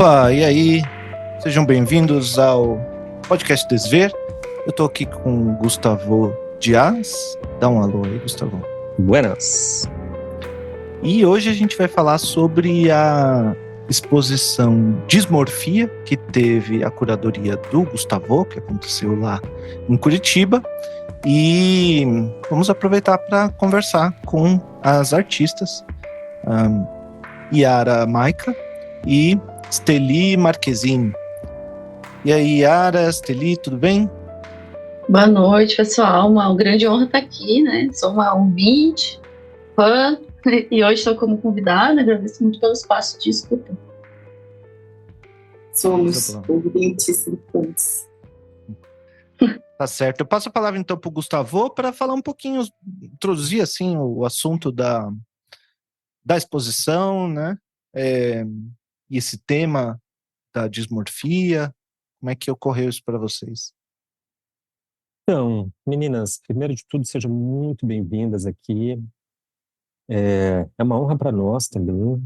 Opa, e aí? Sejam bem-vindos ao podcast Desver. Eu tô aqui com o Gustavo Dias. Dá um alô aí, Gustavo. Buenas. E hoje a gente vai falar sobre a exposição Dismorfia, que teve a curadoria do Gustavo, que aconteceu lá em Curitiba. E vamos aproveitar para conversar com as artistas Yara Maica e Steli Marquezine. E aí, Yara, Steli, tudo bem? Boa noite, pessoal. Uma grande honra estar aqui, né? Sou uma ouvinte, fã, e hoje estou como convidada. Agradeço muito pelo espaço de escuta. Somos ouvintes e fãs. Tá certo. Eu passo a palavra então para o Gustavo para falar um pouquinho, introduzir assim o assunto da exposição, né? E esse tema da dismorfia. Como é que ocorreu isso para vocês? Então, meninas, primeiro de tudo, sejam muito bem-vindas aqui. É uma honra para nós também,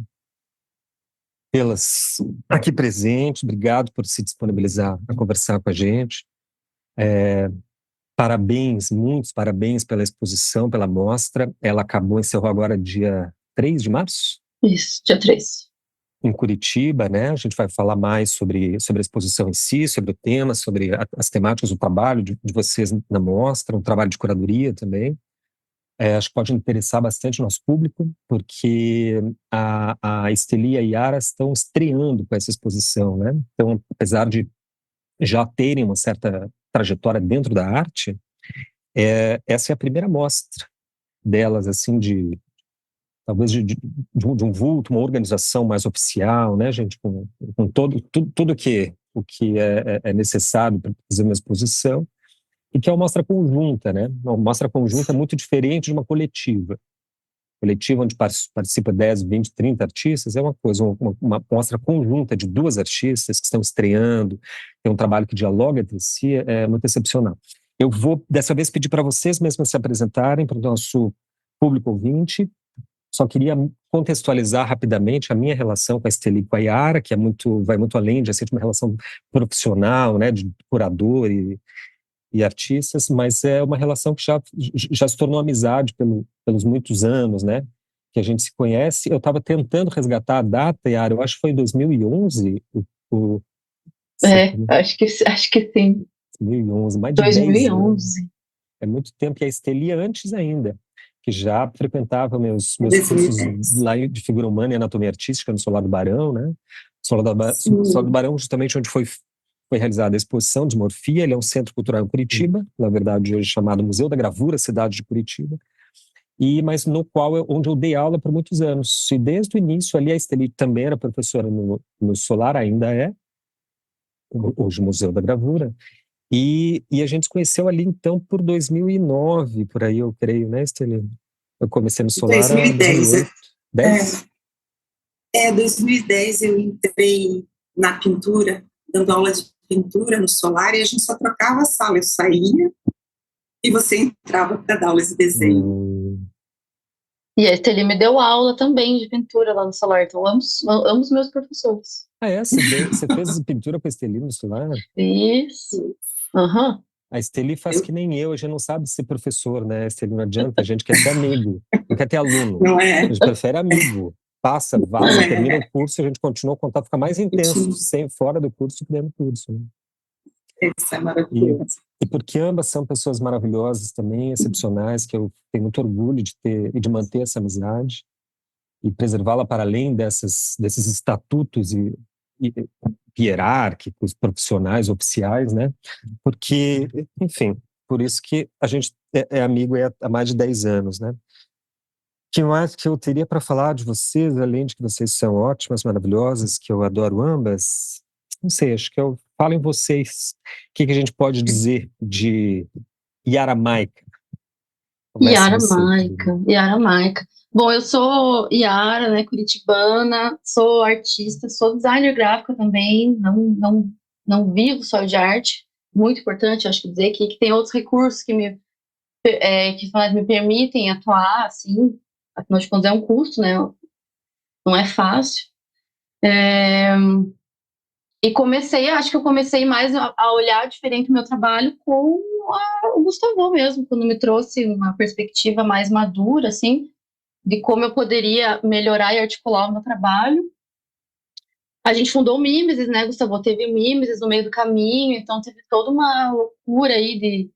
pelas aqui presentes. Obrigado por se disponibilizar a conversar com a gente. Parabéns, muitos parabéns pela exposição, pela mostra. Ela encerrou agora dia 3 de março? Isso, dia 3. Em Curitiba, né? A gente vai falar mais sobre a exposição em si, sobre o tema, sobre as temáticas do trabalho de vocês na mostra, um trabalho de curadoria também. Acho que pode interessar bastante o nosso público, porque a Steli e a Yara estão estreando com essa exposição, né? Então, apesar de já terem uma certa trajetória dentro da arte, essa é a primeira mostra delas, assim, talvez de um vulto, uma organização mais oficial, né, gente, com tudo o que é necessário para fazer uma exposição, e que é uma mostra conjunta, né? Uma mostra conjunta é muito diferente de uma coletiva. Coletiva onde participa 10, 20, 30 artistas, é uma coisa, uma mostra conjunta de duas artistas que estão estreando, tem um trabalho que dialoga entre si, é muito excepcional. Eu vou, dessa vez, pedir para vocês mesmos se apresentarem para o nosso público ouvinte. Só queria contextualizar rapidamente a minha relação com a Steli e com a Yara, que vai muito além de uma relação profissional, né, de curador e artistas, mas é uma relação que já se tornou amizade pelos muitos anos, né, que a gente se conhece. Eu estava tentando resgatar a data, Yara, eu acho que foi em 2011. Acho que sim. 2011, mais de 10 anos. É muito tempo, e a Steli antes ainda, que já frequentava meus cursos lá de figura humana e anatomia artística no Solar do Barão, né? Solar do Barão, justamente onde foi realizada a exposição Dismorfia. Ele é um centro cultural em Curitiba, na verdade hoje chamado Museu da Gravura, cidade de Curitiba, mas no qual onde eu dei aula por muitos anos. E desde o início ali a Steli também era professora no Solar, ainda é, hoje Museu da Gravura. E a gente se conheceu ali, então, por 2009, por aí, eu creio, né, Steli? Eu comecei no Solar em 2008. 2010 eu entrei na pintura, dando aula de pintura no Solar, e a gente só trocava a sala. Eu saía e você entrava para dar aulas de desenho. E a Steli me deu aula também de pintura lá no Solar, então amo os meus professores. Você fez pintura com a Steli no Solar? Isso. Uhum. A Steli faz que nem eu, a gente não sabe ser professor, né, Steli? Não adianta, a gente quer ser amigo, não quer ter aluno. Não é? A gente prefere amigo. Passa, vaza, termina o curso, a gente continua o contato, fica mais intenso fora do curso que dentro do curso. Né? Isso é maravilhoso. E porque ambas são pessoas maravilhosas também, excepcionais, que eu tenho muito orgulho de ter e de manter essa amizade e preservá-la para além desses estatutos e hierárquicos, profissionais, oficiais, né? Porque, enfim, por isso que a gente é amigo há mais de 10 anos, né? O que mais que eu teria para falar de vocês, além de que vocês são ótimas, maravilhosas, que eu adoro ambas? Não sei, acho que eu falo em vocês. O que a gente pode dizer de Yara Maica? Yara Maica. Bom, eu sou Yara, né, curitibana, sou artista, sou designer gráfico também, não vivo só de arte. Muito importante, acho que dizer que tem outros recursos que me permitem atuar, assim, afinal de contas é um custo, né, não é fácil. acho que eu comecei mais a olhar diferente o meu trabalho com o Gustavo mesmo, quando me trouxe uma perspectiva mais madura, assim, de como eu poderia melhorar e articular o meu trabalho. A gente fundou o Mimesis, né, Gustavo? Teve o Mimesis no meio do caminho, então teve toda uma loucura aí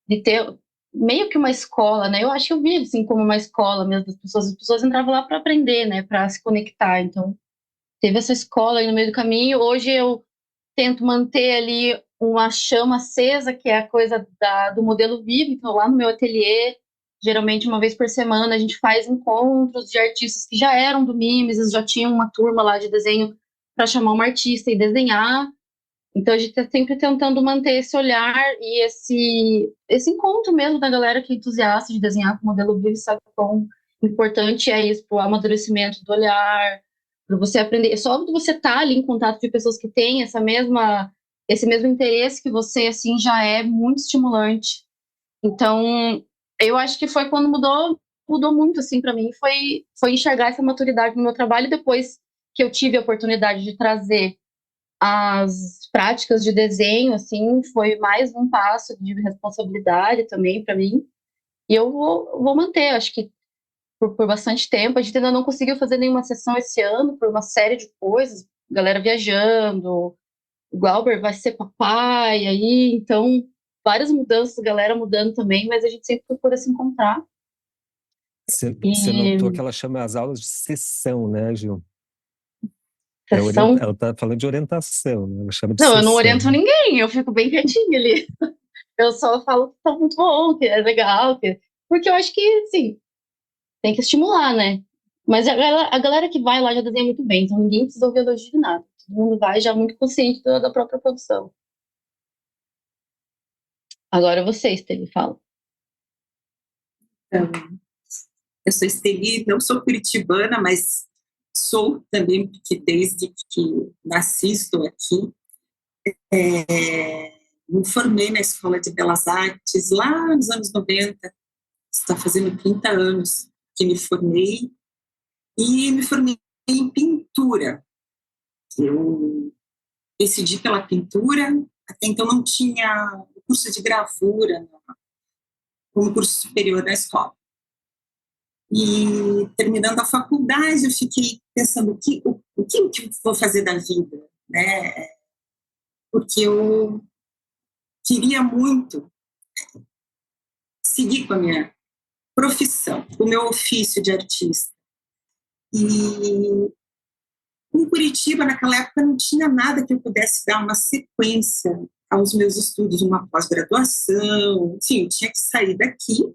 de ter meio que uma escola, né? Eu acho que eu vi, assim, como uma escola mesmo das pessoas. As pessoas entravam lá para aprender, né, para se conectar. Então, teve essa escola aí no meio do caminho. Hoje eu tento manter ali uma chama acesa, que é a coisa do modelo vivo. Então, lá no meu ateliê, geralmente uma vez por semana, a gente faz encontros de artistas que já eram do Mimesis, já tinham uma turma lá de desenho para chamar uma artista e desenhar. Então, a gente está sempre tentando manter esse olhar e esse encontro mesmo da galera que é entusiasta de desenhar com modelo vivo, sabe quão importante é isso para o amadurecimento do olhar, para você aprender. Só de você estar ali em contato de pessoas que têm esse mesmo interesse que você, assim, já é muito estimulante. Então, eu acho que foi quando mudou muito, assim, para mim, foi enxergar essa maturidade no meu trabalho depois que eu tive a oportunidade de trazer as práticas de desenho, assim, foi mais um passo de responsabilidade também para mim. E eu vou manter, acho que por bastante tempo. A gente ainda não conseguiu fazer nenhuma sessão esse ano, por uma série de coisas. Galera viajando, o Glauber vai ser papai, aí, então, várias mudanças, galera mudando também, mas a gente sempre procura se encontrar. Você notou que ela chama as aulas de sessão, né, Gil? Sessão... Ela está falando de orientação, né? Ela chama de Não, sessão. eu não oriento ninguém, eu fico bem quietinha ali. Eu só falo que tá muito bom, que é legal, porque eu acho que, assim, tem que estimular, né? Mas a galera que vai lá já desenha muito bem, então ninguém precisa ouvir elogio de nada. Todo mundo vai já muito consciente da própria produção. Agora você, Esteli, fala. Então, eu sou Esteli, não sou curitibana, mas sou também, porque desde que nasci estou aqui. Me formei na Escola de Belas Artes lá nos anos 90, está fazendo 30 anos que me formei, e me formei em pintura. Eu decidi pela pintura, até então não tinha curso de gravura como curso superior da escola. E terminando a faculdade, eu fiquei pensando o que eu vou fazer da vida, né? Porque eu queria muito seguir com a minha profissão, o meu ofício de artista. E em Curitiba, naquela época, não tinha nada que eu pudesse dar uma sequência aos meus estudos, uma pós-graduação, enfim, eu tinha que sair daqui.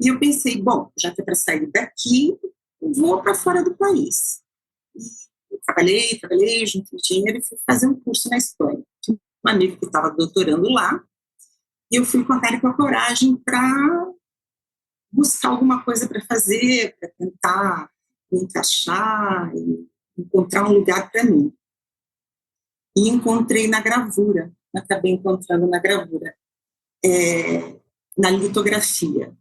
E eu pensei, bom, já que é para sair daqui, vou para fora do país. E eu trabalhei, juntei dinheiro e fui fazer um curso na Espanha. Tinha um amigo que estava doutorando lá, e eu fui com a cara e com a coragem para buscar alguma coisa para fazer, para tentar me encaixar e encontrar um lugar para mim. E encontrei na gravura, acabei encontrando na gravura, na litografia.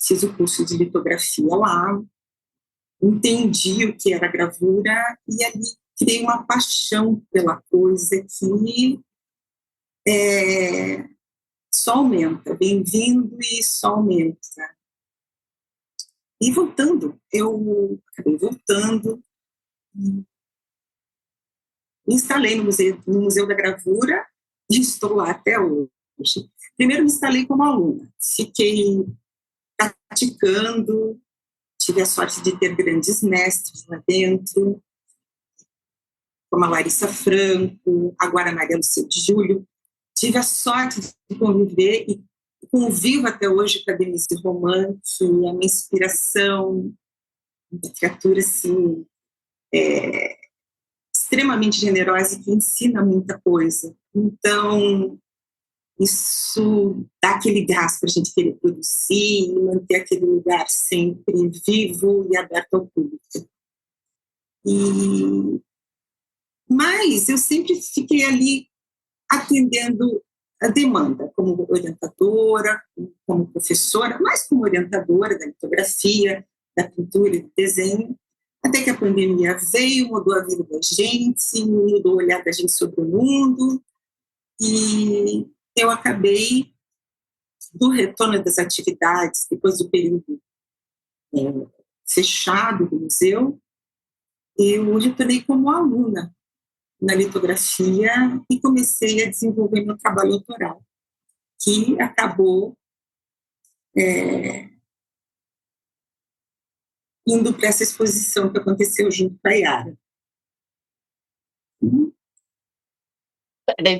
Fiz o curso de litografia lá, entendi o que era gravura e ali criei uma paixão pela coisa que só aumenta, vem vindo e só aumenta. E voltando, eu acabei voltando, me instalei no Museu da Gravura e estou lá até hoje. Primeiro me instalei como aluna, fiquei praticando, tive a sorte de ter grandes mestres lá dentro, como a Larissa Franco, agora a Maria Lúcia de Júlio. Tive a sorte de conviver e convivo até hoje com a Denise Roman, que é uma inspiração, uma criatura assim, extremamente generosa e que ensina muita coisa. Então, isso dá aquele gás para a gente querer produzir e manter aquele lugar sempre vivo e aberto ao público. Mas eu sempre fiquei ali atendendo a demanda, como orientadora, como professora, mais como orientadora da litografia, da pintura e do desenho, Até que a pandemia veio, mudou a vida da gente, mudou o olhar da gente sobre o mundo, e eu acabei, do retorno das atividades, depois do período fechado do museu, eu retornei como aluna na litografia e comecei a desenvolver meu trabalho autoral, que acabou indo para essa exposição que aconteceu junto com a Yara.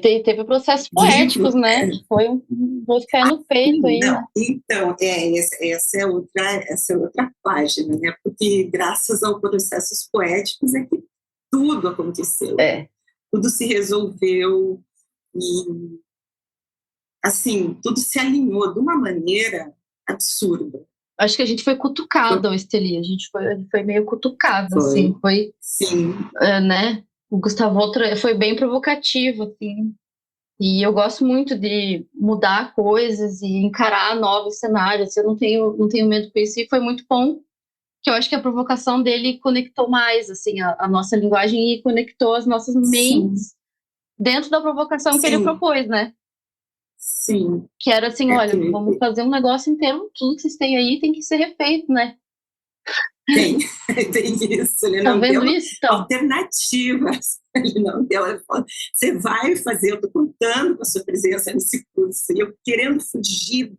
Teve processos poéticos, né? Foi dois pés no peito aí, não, né? Então, essa é outra página, né? Porque graças aos processos poéticos é que tudo aconteceu. Tudo se resolveu e, assim, tudo se alinhou de uma maneira absurda. Acho que a gente foi cutucada, Esteli. A gente foi meio cutucada, assim. Sim. Né? O Gustavo foi bem provocativo, assim. E eu gosto muito de mudar coisas e encarar novos cenários. Eu não tenho medo com isso. E foi muito bom, que eu acho que a provocação dele conectou mais, assim, a nossa linguagem e conectou as nossas mentes dentro da provocação que ele propôs, né? Sim. Que era assim, olha, vamos fazer um negócio inteiro, tudo que vocês têm aí tem que ser refeito, né? Tem isso. Ele não vendo deu isso, então? Alternativas. Ele não deu. Ele falou, você vai fazer, eu estou contando com a sua presença nesse curso. E eu querendo fugir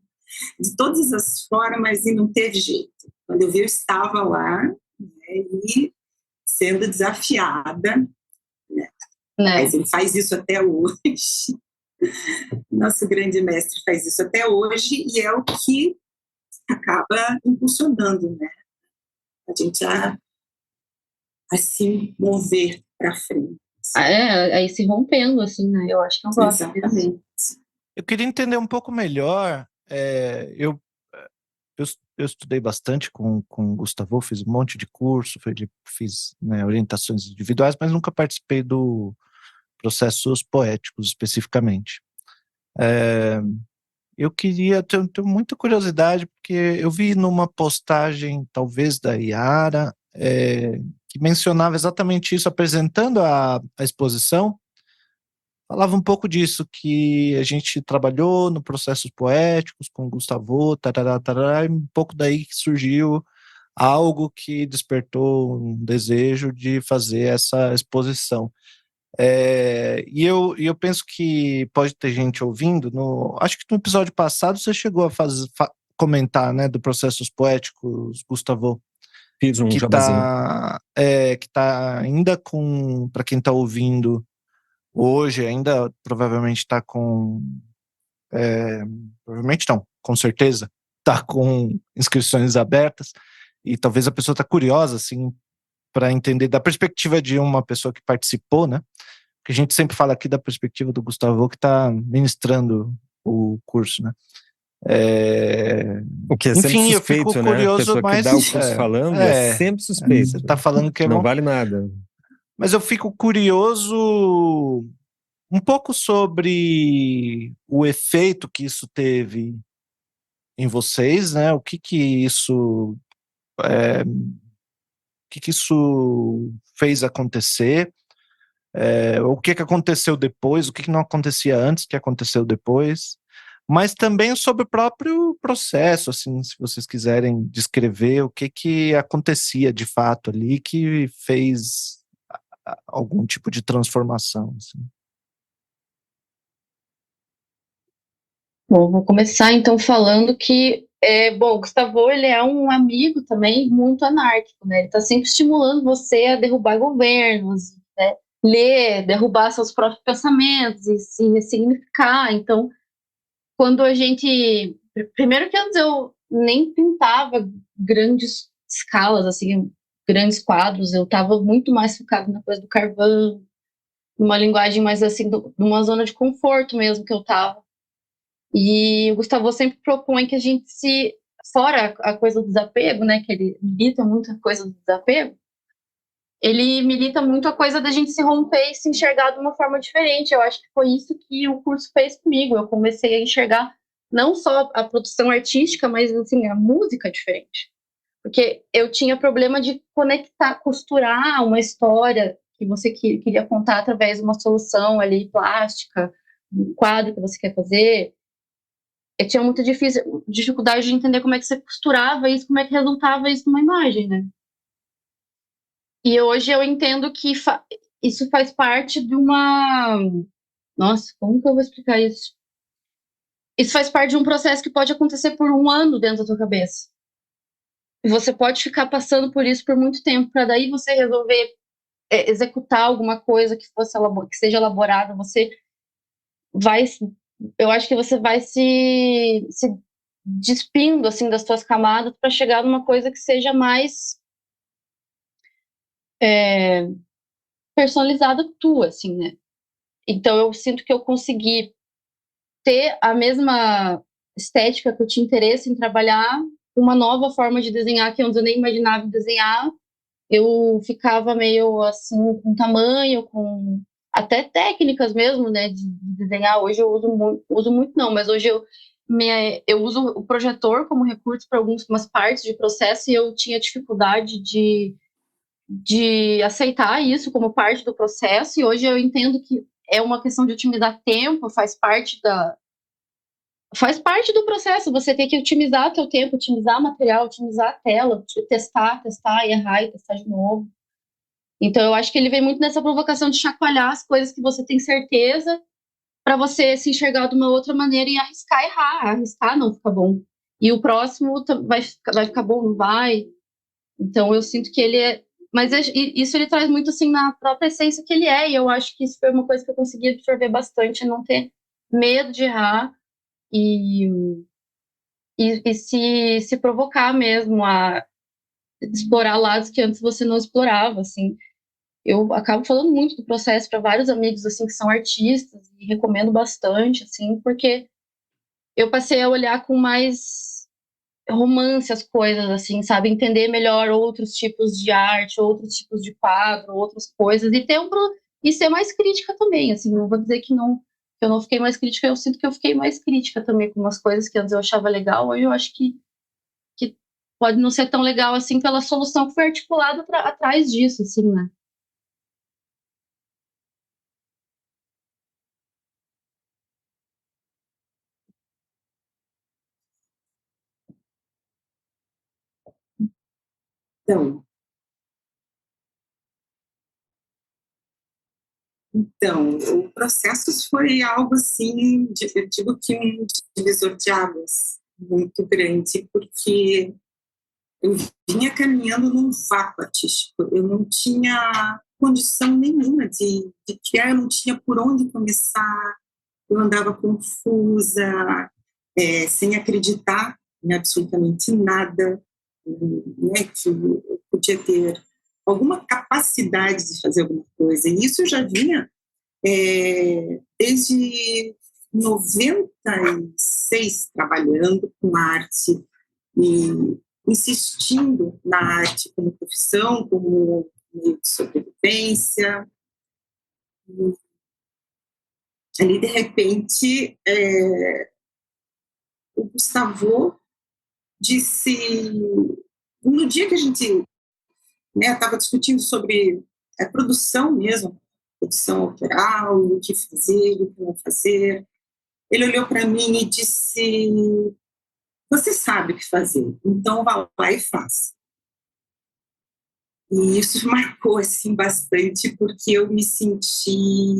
de todas as formas e não teve jeito. Quando eu vi, eu estava lá, né, e sendo desafiada. Né? Mas ele faz isso até hoje. Nosso grande mestre faz isso até hoje e é o que acaba impulsionando, né? A gente a se mover para frente. Aí se rompendo, assim, né? Eu acho que eu gosto disso. Eu queria entender um pouco melhor. Eu estudei bastante com o Gustavo, fiz um monte de curso, fiz, né, orientações individuais, mas nunca participei do processos poéticos especificamente. Eu tenho muita curiosidade, porque eu vi numa postagem, talvez da Yara, que mencionava exatamente isso, apresentando a exposição, falava um pouco disso, que a gente trabalhou no processos poéticos com o Gustavo, tarará, e um pouco daí que surgiu algo que despertou um desejo de fazer essa exposição. E eu penso que pode ter gente ouvindo, acho que no episódio passado você chegou a comentar, né, do processos poéticos, Gustavo. Fiz um jabazinho. Que tá ainda com, para quem está ouvindo hoje, ainda provavelmente está com, provavelmente não, com certeza, está com inscrições abertas, e talvez a pessoa está curiosa, assim, para entender da perspectiva de uma pessoa que participou, né? Que a gente sempre fala aqui da perspectiva do Gustavo, que está ministrando o curso, né? O que é sempre Enfim, suspeito, eu fico né? curioso, A pessoa mas... que dá o curso falando é sempre suspeito. Você está falando que é não bom. vale nada. Mas eu fico curioso um pouco sobre o efeito que isso teve em vocês, né? O que isso fez acontecer, o que aconteceu depois, o que não acontecia antes, que aconteceu depois, mas também sobre o próprio processo, assim, se vocês quiserem descrever o que acontecia de fato ali que fez algum tipo de transformação, assim. Bom, vou começar então falando que, o Gustavo, ele é um amigo também muito anárquico, né? Ele está sempre estimulando você a derrubar governos, né? Ler, derrubar seus próprios pensamentos e se ressignificar. Então, quando a gente... Primeiro que antes eu nem pintava grandes escalas, assim, grandes quadros, eu estava muito mais focado na coisa do carvão, numa linguagem mais assim, numa zona de conforto mesmo que eu estava. E o Gustavo sempre propõe que a gente fora a coisa do desapego, né, que ele milita muito a coisa do desapego, ele milita muito a coisa da gente se romper e se enxergar de uma forma diferente. Eu acho que foi isso que o curso fez comigo. Eu comecei a enxergar não só a produção artística, mas assim, a música diferente. Porque eu tinha problema de conectar, costurar uma história que você queria contar através de uma solução ali plástica, um quadro que você quer fazer. Eu tinha muita dificuldade de entender como é que você costurava isso, como é que resultava isso numa imagem, né? E hoje eu entendo que isso faz parte de uma... Nossa, como que eu vou explicar isso? Isso faz parte de um processo que pode acontecer por um ano dentro da tua cabeça. E você pode ficar passando por isso por muito tempo, para daí você resolver executar alguma coisa que seja elaborada. Você vai... Eu acho que você vai se despindo, assim, das tuas camadas para chegar numa coisa que seja mais personalizada tua, assim, né? Então eu sinto que eu consegui ter a mesma estética que eu tinha interesse em trabalhar, uma nova forma de desenhar que antes eu nem imaginava desenhar. Eu ficava meio assim com tamanho, com até técnicas mesmo, né, de desenhar. Hoje eu uso muito não, mas hoje eu uso o projetor como recurso para algumas partes de processo e eu tinha dificuldade de aceitar isso como parte do processo, e hoje eu entendo que é uma questão de otimizar tempo, faz parte do processo. Você tem que otimizar teu tempo, otimizar material, otimizar a tela, testar, errar e testar de novo. Então eu acho que ele vem muito nessa provocação de chacoalhar as coisas que você tem certeza para você se enxergar de uma outra maneira e arriscar errar, arriscar não fica bom. E o próximo vai ficar bom, não vai. Então eu sinto que ele é... Mas isso ele traz muito, assim, na própria essência que ele é, e eu acho que isso foi uma coisa que eu consegui absorver bastante, não ter medo de errar e se provocar mesmo a explorar lados que antes você não explorava, assim. Eu acabo falando muito do processo para vários amigos, assim, que são artistas, e recomendo bastante, assim, porque eu passei a olhar com mais romance as coisas, assim, sabe? Entender melhor outros tipos de arte, outros tipos de quadro, outras coisas, e ser mais crítica também, assim. Não vou dizer que eu não fiquei mais crítica, eu sinto que eu fiquei mais crítica também com umas coisas que antes eu achava legal, hoje eu acho que pode não ser tão legal, assim, pela solução que foi articulada atrás disso, assim, né? Então, Então, o processo foi algo assim, eu digo que um divisor de águas muito grande, porque eu vinha caminhando num vácuo artístico, eu não tinha condição nenhuma de criar, eu não tinha por onde começar, eu andava confusa, sem acreditar em absolutamente nada, né, que eu podia ter alguma capacidade de fazer alguma coisa, e isso eu já vinha desde 96 trabalhando com arte e insistindo na arte como profissão, como meio de sobrevivência. E ali, de repente, o Gustavo disse, no dia que a gente estava discutindo sobre a produção mesmo, produção autoral, o que fazer, o que não fazer, ele olhou para mim e disse: você sabe o que fazer, então vá lá e faça. E isso marcou assim, bastante, porque eu me senti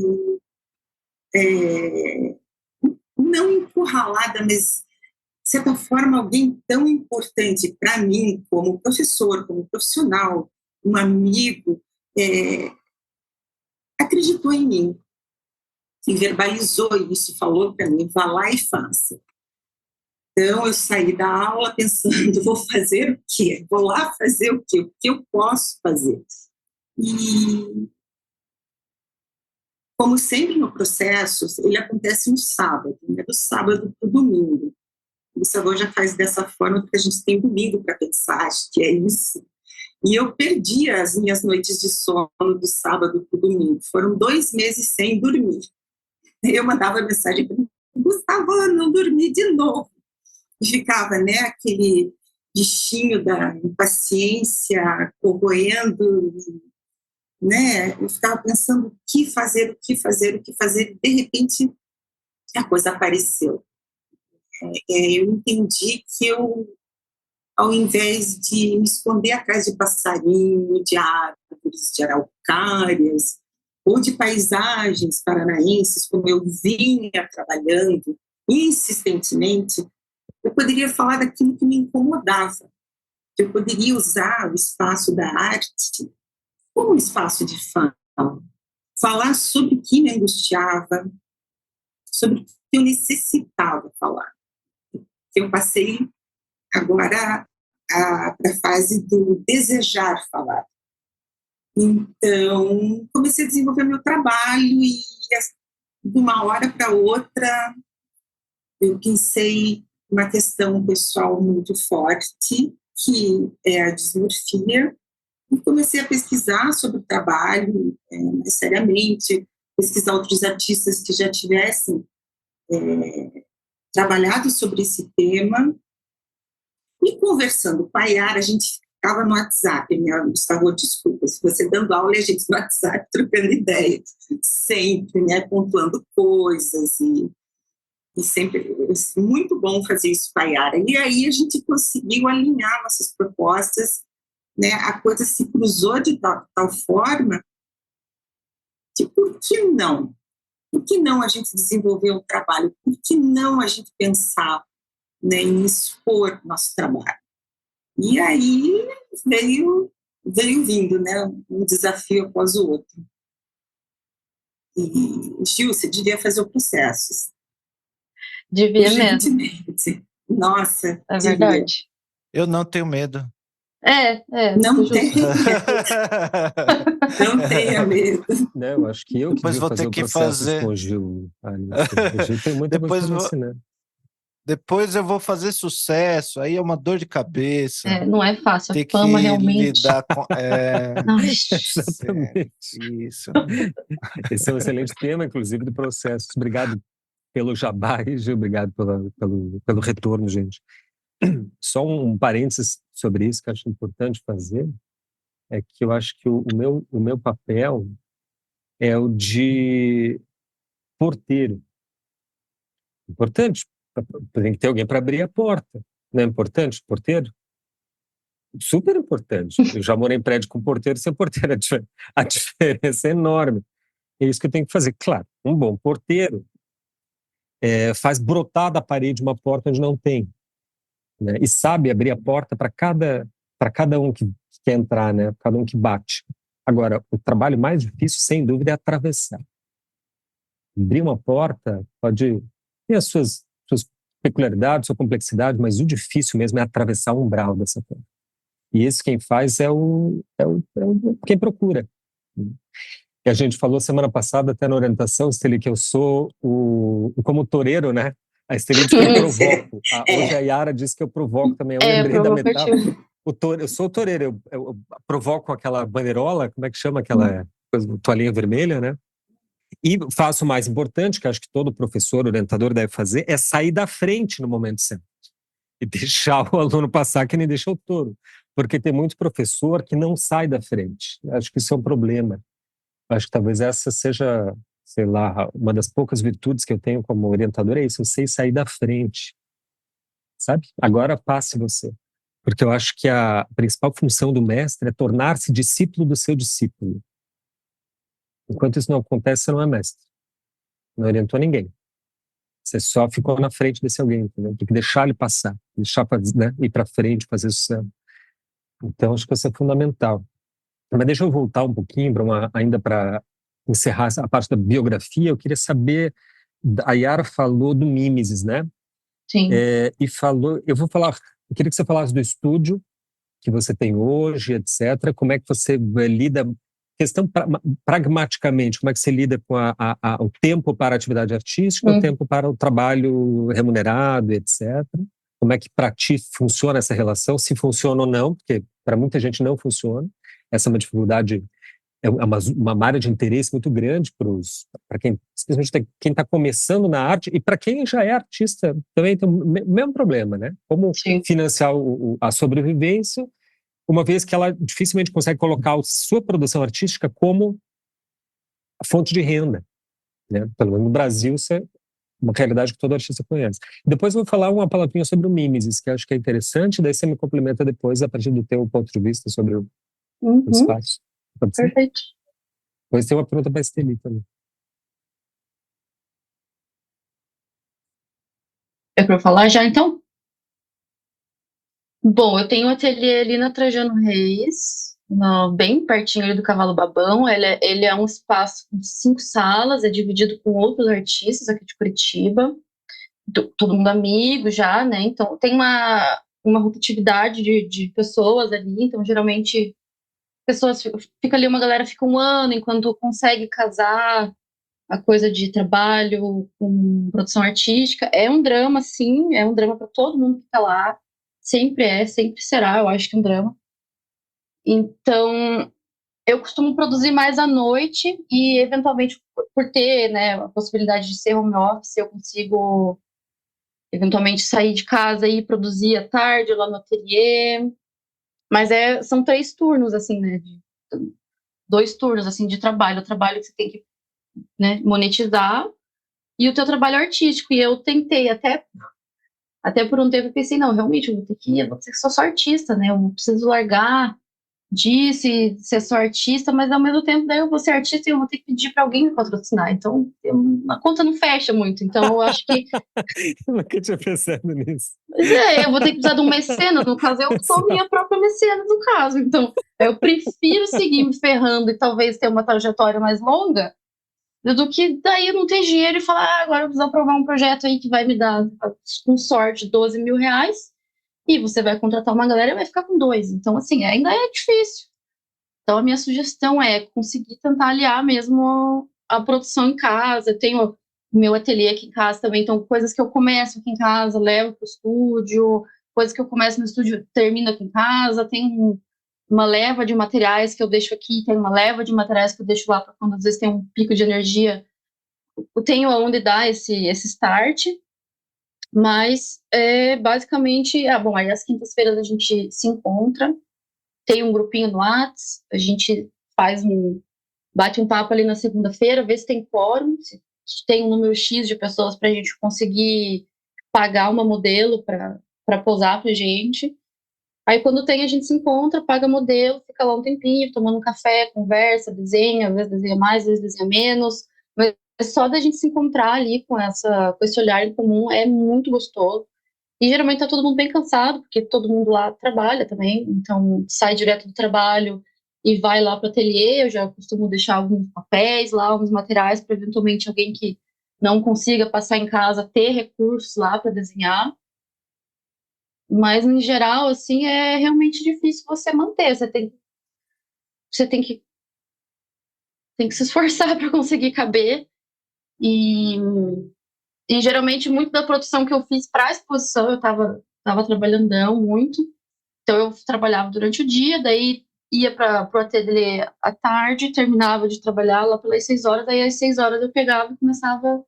não encurralada, mas, de certa forma, alguém tão importante para mim, como professor, como profissional, um amigo, acreditou em mim e verbalizou isso, falou para mim: vá lá e faça. Então, eu saí da aula pensando: vou fazer o quê? Vou lá fazer o quê? O que eu posso fazer? E, como sempre no processo, ele acontece no sábado, né? Do sábado para o domingo. O Gustavo já faz dessa forma porque a gente tem domingo para pensar, acho que é isso. E eu perdi as minhas noites de sono do sábado para o domingo. Foram 2 meses sem dormir. Eu mandava mensagem para ele: Gustavo, não dormi de novo. E ficava, né, aquele bichinho da impaciência corroendo, né? Eu ficava pensando o que fazer, o que fazer, o que fazer, e de repente a coisa apareceu. Eu entendi que eu, ao invés de me esconder atrás de passarinho, de árvores, de araucárias, ou de paisagens paranaenses, como eu vinha trabalhando insistentemente, eu poderia falar daquilo que me incomodava. Eu poderia usar o espaço da arte como um espaço de fala, falar sobre o que me angustiava, sobre o que eu necessitava falar. Eu passei agora para a fase do desejar falar. Então, comecei a desenvolver meu trabalho e, de uma hora para outra, eu pensei uma questão pessoal muito forte, que é a dismorfia, e comecei a pesquisar sobre o trabalho mais seriamente, pesquisar outros artistas que já tivessem trabalhado sobre esse tema, e conversando com a Yara, a gente ficava no WhatsApp, né, Gustavo, desculpa, se você dando aula, a gente no WhatsApp trocando ideias, sempre, né, pontuando coisas, e sempre, muito bom fazer isso com a Yara. E aí a gente conseguiu alinhar nossas propostas, né, a coisa se cruzou de tal forma que por que não? Por que não a gente desenvolver um trabalho? Por que não a gente pensar, né, em expor nosso trabalho? E aí veio vindo, né, um desafio após o outro. E, Gil, você devia fazer o processo. Devia mesmo. Nossa, é devia. Verdade. Eu não tenho medo. Não tenha não tenha medo. Não, eu acho que eu Depois devia vou fazer ter o que processo fazer. com o Gil. O Gil tem muita coisa para me ensinar. Depois eu vou fazer sucesso, aí é uma dor de cabeça. Não é fácil, Ter a fama que realmente. lidar com. Exatamente. Isso. Esse é um excelente tema, inclusive, do processo. Obrigado pelo jabá, Gil. Obrigado pelo retorno, gente. Só um parênteses sobre isso que eu acho importante fazer, é que eu acho que o meu papel é o de porteiro. Importante. Tem que ter alguém para abrir a porta. Não é importante, porteiro? Super importante. Eu já morei em prédio com porteiro sem porteiro. A diferença é enorme. É isso que eu tenho que fazer. Claro, um bom porteiro faz brotar da parede uma porta onde não tem, né? E sabe abrir a porta para cada um que quer entrar, né? Cada um que bate. Agora, o trabalho mais difícil, sem dúvida, é atravessar. Abrir uma porta pode ter as suas peculiaridades, sua complexidade, mas o difícil mesmo é atravessar o umbral dessa porta. E esse quem faz é quem procura. E a gente falou semana passada, até na orientação, Esteli, que eu sou como toureiro, né? A Esteli diz que eu provoco. Hoje a Yara disse que eu provoco também. Eu lembrei da metáfora. Eu sou o toureiro, eu provoco aquela bandeirola, como é que chama aquela coisa, toalhinha vermelha, né? E faço o mais importante, que acho que todo professor, orientador deve fazer, é sair da frente no momento certo. E deixar o aluno passar que nem deixa o touro. Porque tem muito professor que não sai da frente. Acho que isso é um problema. Acho que talvez essa seja, sei lá, uma das poucas virtudes que eu tenho como orientador, é isso, eu sei sair da frente, sabe? Agora passe você. Porque eu acho que a principal função do mestre é tornar-se discípulo do seu discípulo. Enquanto isso não acontece, você não é mestre. Não orientou ninguém. Você só ficou na frente desse alguém, entendeu? Tem que deixar ele passar, deixar né, ir para frente, fazer sucesso. Então, acho que isso é fundamental. Mas deixa eu voltar um pouquinho ainda para encerrar a parte da biografia. Eu queria saber, a Yara falou do Mimesis, né? Sim. E falou, eu queria que você falasse do estúdio que você tem hoje, etc. Como é que você lida, questão pragmaticamente, como é que você lida com o tempo para a atividade artística, o tempo para o trabalho remunerado, etc. Como é que para ti funciona essa relação, se funciona ou não, porque para muita gente não funciona. Essa é uma dificuldade uma área de interesse muito grande para quem, especialmente quem está começando na arte, e para quem já é artista também tem o mesmo problema, né? Como Sim. financiar a sobrevivência, uma vez que ela dificilmente consegue colocar a sua produção artística como fonte de renda, né? Pelo menos no Brasil, isso é uma realidade que todo artista conhece. Depois eu vou falar uma palavrinha sobre o mimesis, que eu acho que é interessante, daí você me complementa depois a partir do teu ponto de vista sobre o espaço. Pode ser? Perfeito. Depois tem uma pergunta para a Esteli também. É para eu falar já, então? Bom, eu tenho um ateliê ali na Trajano Reis, bem pertinho ali do Cavalo Babão. Ele é um espaço com 5 salas, é dividido com outros artistas aqui de Curitiba. Todo mundo amigo já, né? Então tem uma rotatividade de pessoas ali. Então, geralmente, fica ali, uma galera fica um ano enquanto consegue casar a coisa de trabalho com produção artística. É um drama, sim, é um drama para todo mundo que está lá. Sempre será, eu acho que um drama. Então, eu costumo produzir mais à noite e, eventualmente, por ter, né, a possibilidade de ser home office, eu consigo, eventualmente, sair de casa e produzir à tarde lá no ateliê. Mas são 3 turnos, assim, né, 2 turnos, assim, de trabalho. O trabalho que você tem que, né, monetizar e o teu trabalho artístico. E eu tentei até por um tempo eu pensei, não, realmente, eu vou ter que ser só artista, né? Eu preciso largar disso e ser só artista, mas ao mesmo tempo daí eu vou ser artista e eu vou ter que pedir para alguém me patrocinar. Então, a conta não fecha muito. Então, eu acho que... Eu nunca tinha pensado nisso. Mas eu vou ter que precisar de um mecenas. No caso, eu sou minha própria mecenas, no caso. Então, eu prefiro seguir me ferrando e talvez ter uma trajetória mais longa do que daí eu não ter dinheiro e falar, agora eu preciso aprovar um projeto aí que vai me dar, com sorte, 12 mil reais, e você vai contratar uma galera e vai ficar com 2. Então, assim, ainda é difícil. Então, a minha sugestão é conseguir tentar aliar mesmo a produção em casa. Eu tenho o meu ateliê aqui em casa também, então coisas que eu começo aqui em casa, levo para o estúdio, coisas que eu começo no estúdio, termino aqui em casa. Tem uma leva de materiais que eu deixo aqui, tem uma leva de materiais que eu deixo lá para quando às vezes tem um pico de energia, eu tenho aonde dar esse start. Mas basicamente, bom, aí às quintas-feiras a gente se encontra, tem um grupinho no Whats, a gente bate um papo ali na segunda-feira, vê se tem quórum, se tem um número X de pessoas para a gente conseguir pagar uma modelo para posar pra gente. Aí, quando tem, a gente se encontra, paga modelo, fica lá um tempinho, tomando um café, conversa, desenha, às vezes desenha mais, às vezes desenha menos. Mas só da gente se encontrar ali com esse olhar em comum é muito gostoso. E geralmente tá todo mundo bem cansado, porque todo mundo lá trabalha também, então sai direto do trabalho e vai lá para o ateliê. Eu já costumo deixar alguns papéis lá, alguns materiais, para eventualmente alguém que não consiga passar em casa ter recursos lá para desenhar. Mas, em geral, assim, é realmente difícil você manter. Você tem que se esforçar para conseguir caber. E geralmente, muito da produção que eu fiz para a exposição, eu estava trabalhando muito. Então, eu trabalhava durante o dia, daí ia para o ateliê à tarde, terminava de trabalhar lá pelas 6 horas, daí às 6 horas eu pegava e começava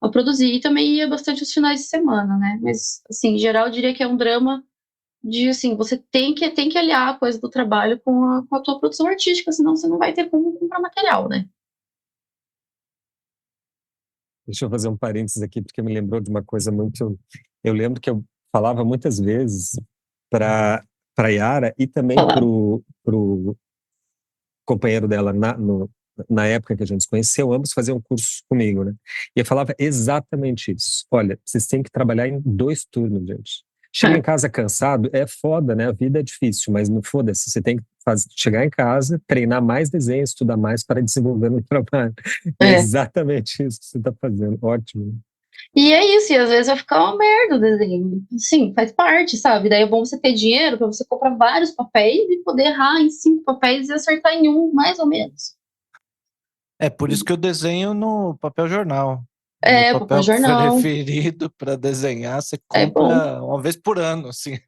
a produzir. E também ia bastante os finais de semana, né? Mas, assim, em geral, eu diria que é um drama de, assim, você tem que aliar a coisa do trabalho com a tua produção artística, senão você não vai ter como comprar material, né? Deixa eu fazer um parênteses aqui, porque me lembrou de uma coisa muito... Eu lembro que eu falava muitas vezes para Yara e também para o companheiro dela na época que a gente se conheceu, ambos faziam um curso comigo, né? E eu falava exatamente isso. Olha, vocês têm que trabalhar em 2 turnos, gente. Chega em casa cansado, é foda, né? A vida é difícil, mas não foda-se. Você tem que chegar em casa, treinar mais desenho, estudar mais para desenvolver no trabalho. É exatamente isso que você está fazendo. Ótimo. E é isso, e às vezes vai ficar uma merda o desenho. Sim, faz parte, sabe? Daí é bom você ter dinheiro para você comprar vários papéis e poder errar em 5 papéis e acertar em um, mais ou menos. É por isso que eu desenho no papel jornal. Papel papel jornal. preferido para desenhar, você bom. compra uma vez por ano, assim.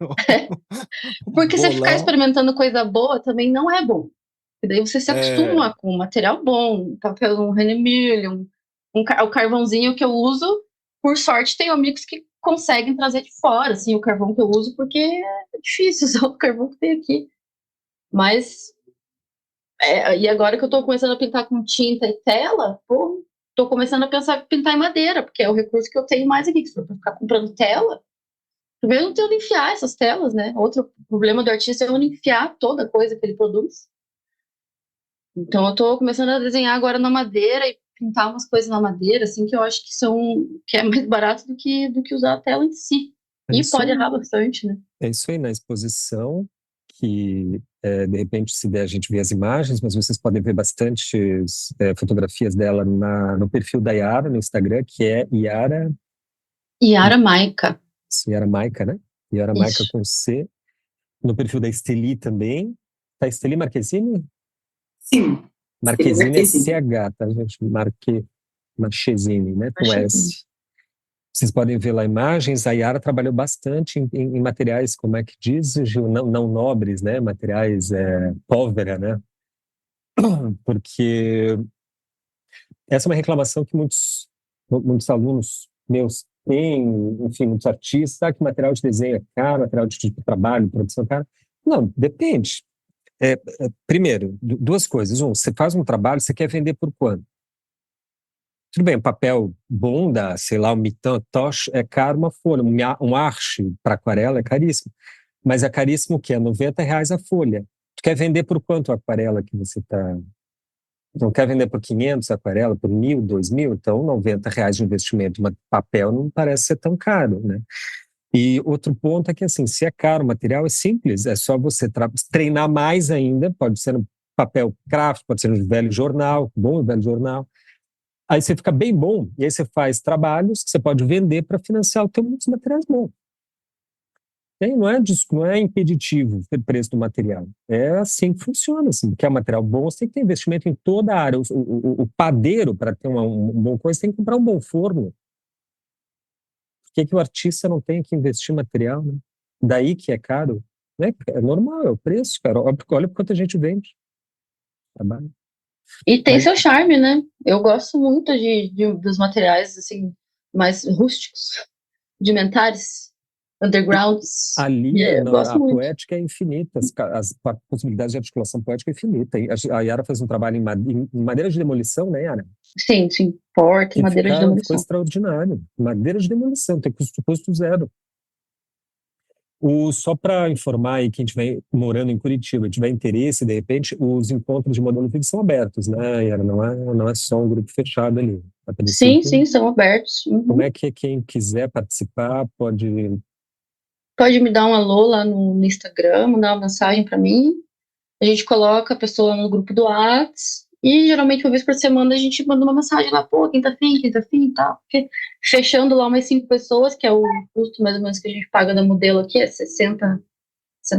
Porque você ficar experimentando coisa boa também não é bom. E daí você se acostuma com um material bom, um papel, um Renemílio, o carvãozinho que eu uso, por sorte, tem amigos que conseguem trazer de fora, assim, o carvão que eu uso, porque é difícil usar o carvão que tem aqui. Mas, e agora que eu tô começando a pintar com tinta e tela, pô, tô começando a pensar em pintar em madeira, porque é o recurso que eu tenho mais aqui, que se eu ficar comprando tela, primeiro não tenho onde enfiar essas telas, né? Outro problema do artista é onde enfiar toda a coisa que ele produz. Então eu tô começando a desenhar agora na madeira e pintar umas coisas na madeira, assim, que eu acho que é mais barato do que usar a tela em si. É E isso pode aí. errar bastante, né? É isso aí, na exposição, que de repente, se der, a gente vê as imagens, mas vocês podem ver bastantes fotografias dela no perfil da Yara, no Instagram, que é Yara Maika. Yara Maika, né? Yara Maika Isso. com C. No perfil da Esteli também. Tá Esteli Marquezine? Sim. Marquezine é Marquezine. CH, tá, gente? Marquezine, né? Com Marquezine. S. Vocês podem ver lá imagens. A Yara trabalhou bastante em materiais, como é que diz, Gil? Não nobres, né? Materiais pólvora, né? Porque essa é uma reclamação que muitos alunos meus têm, enfim, muitos artistas, que material de desenho é caro, material de trabalho, produção é caro. Não, depende. Primeiro, duas coisas. Você faz um trabalho, você quer vender por quanto? Tudo bem, um papel bom da, sei lá, um Mitan Tosh é caro uma folha, um Arche para aquarela é caríssimo. Mas é caríssimo o quê? R$ 90 a folha. Tu quer vender por quanto a aquarela que você está... Não quer vender por 500 a aquarela, por 1.000, 2.000? Então, R$ 90 de investimento em papel não parece ser tão caro, né? E outro ponto é que, assim, se é caro, o material é simples, é só você treinar mais ainda, pode ser no papel craft, pode ser no velho jornal, bom velho jornal. Aí você fica bem bom, e aí você faz trabalhos que você pode vender para financiar o teu muitos materiais bons. Não é impeditivo o preço do material. É assim que funciona. Assim, quer material bom, você tem que ter investimento em toda a área. O padeiro, para ter um bom coisa, tem que comprar um bom forno. Por que o artista não tem que investir em material? Né? Daí que é caro. Né? É normal, é o preço, cara. Olha quanto a gente vende. Trabalho. E tem seu charme, né? Eu gosto muito dos materiais, assim, mais rústicos, rudimentares, undergrounds. Ali, Eu gosto a muito. poética é infinita, as possibilidades de articulação poética é infinita. A Yara fez um trabalho em madeira de demolição, né, Yara? Sim, porta, Que madeira de ficou demolição. extraordinário. Madeira de demolição, tem custo zero. Só para informar aí quem estiver morando em Curitiba, tiver interesse, de repente, os encontros de modelo vivo são abertos, né, Yara? Não é só um grupo fechado ali. Sim, são abertos. Uhum. Como é que quem quiser participar pode... Pode me dar um alô lá no Instagram, mandar uma mensagem para mim. A gente coloca a pessoa no grupo do Whats e geralmente uma vez por semana a gente manda uma mensagem lá, pô, quem tá afim e tal. Porque fechando lá umas 5 pessoas, que é o custo mais ou menos que a gente paga da modelo aqui, é 60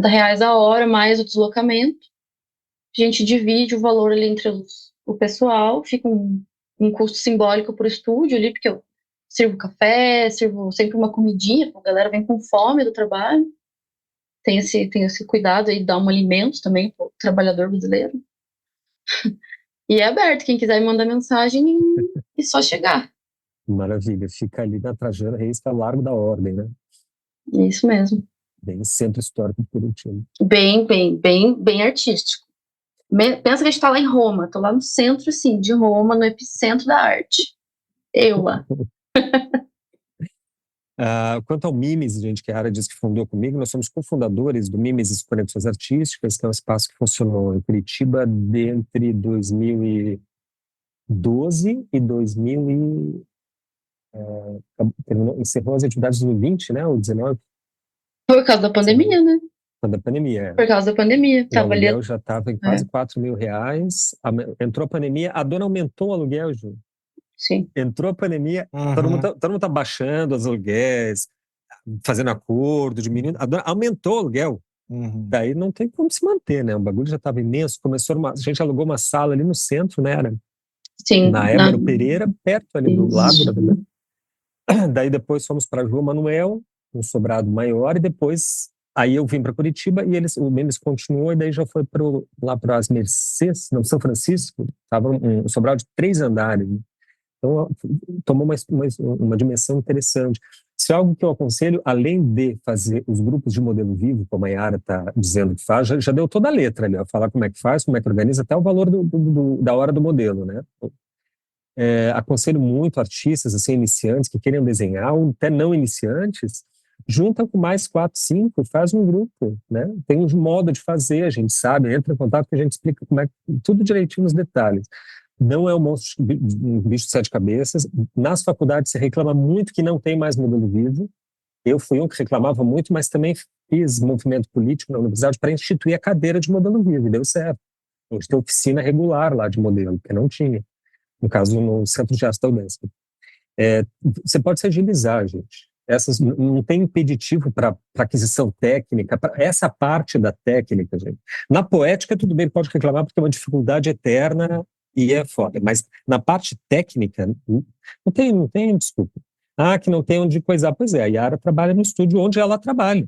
reais a hora, mais o deslocamento. A gente divide o valor ali entre o pessoal, fica um custo simbólico pro estúdio ali, porque eu sirvo café, sirvo sempre uma comidinha, a galera vem com fome do trabalho. Tem esse cuidado aí de dar um alimento também para o trabalhador brasileiro. E é aberto, quem quiser me mandar mensagem e só chegar. Maravilha, fica ali na Trajano Reis, para Largo da Ordem, né? Isso mesmo. Bem centro histórico de Curitiba. Bem artístico. Pensa que a gente está lá em Roma, tô lá no centro, sim, de Roma, no epicentro da arte. Eu lá. Quanto ao Mimes, gente, que a Ara disse que fundou comigo, nós somos cofundadores do Mimes Conexões Artísticas, que é um espaço que funcionou em Curitiba entre 2012 e 2000 encerrou as atividades no 20, né, ou 19? Por causa da pandemia, né? Da pandemia. Por causa da pandemia. O aluguel já estava em quase R$ 4.000. Entrou a pandemia, a dona aumentou o aluguel, Ju. Sim. Entrou a pandemia, todo mundo tá baixando os aluguéis, fazendo acordo, diminuindo. A dona aumentou o aluguel. Daí não tem como se manter, né? O bagulho já estava imenso. A gente alugou uma sala ali no centro, né? Sim. Na Évora Pereira, perto ali do lago, na verdade. Daí depois fomos para João Manuel, um sobrado maior, e depois Aí eu vim para Curitiba e o Mimes continuou, e daí já foi lá para as Mercês, não, São Francisco, estava um sobral de 3 andares. Então, tomou uma dimensão interessante. Se é algo que eu aconselho, além de fazer os grupos de modelo vivo, como a Yara está dizendo que faz, já deu toda a letra ali, ó, falar como é que faz, como é que organiza, até o valor da hora do modelo, né? Aconselho muito artistas, assim, iniciantes que querem desenhar, ou até não iniciantes, junta com mais 4, 5, faz um grupo, né? Tem um modo de fazer, a gente sabe, entra em contato que a gente explica como é, tudo direitinho nos detalhes. Não é um monstro, um bicho de 7 cabeças. Nas faculdades se reclama muito que não tem mais modelo vivo. Eu fui um que reclamava muito, mas também fiz movimento político na universidade para instituir a cadeira de modelo vivo, e deu certo. Hoje tem oficina regular lá de modelo, que não tinha, no caso no Centro de Arte da Unesp. Você pode se agilizar, gente. Não tem impeditivo para aquisição técnica, para essa parte da técnica, gente. Na poética, tudo bem, pode reclamar porque é uma dificuldade eterna e é foda. Mas na parte técnica, não tem desculpa. Que não tem onde coisar. Pois é, a Yara trabalha no estúdio onde ela trabalha.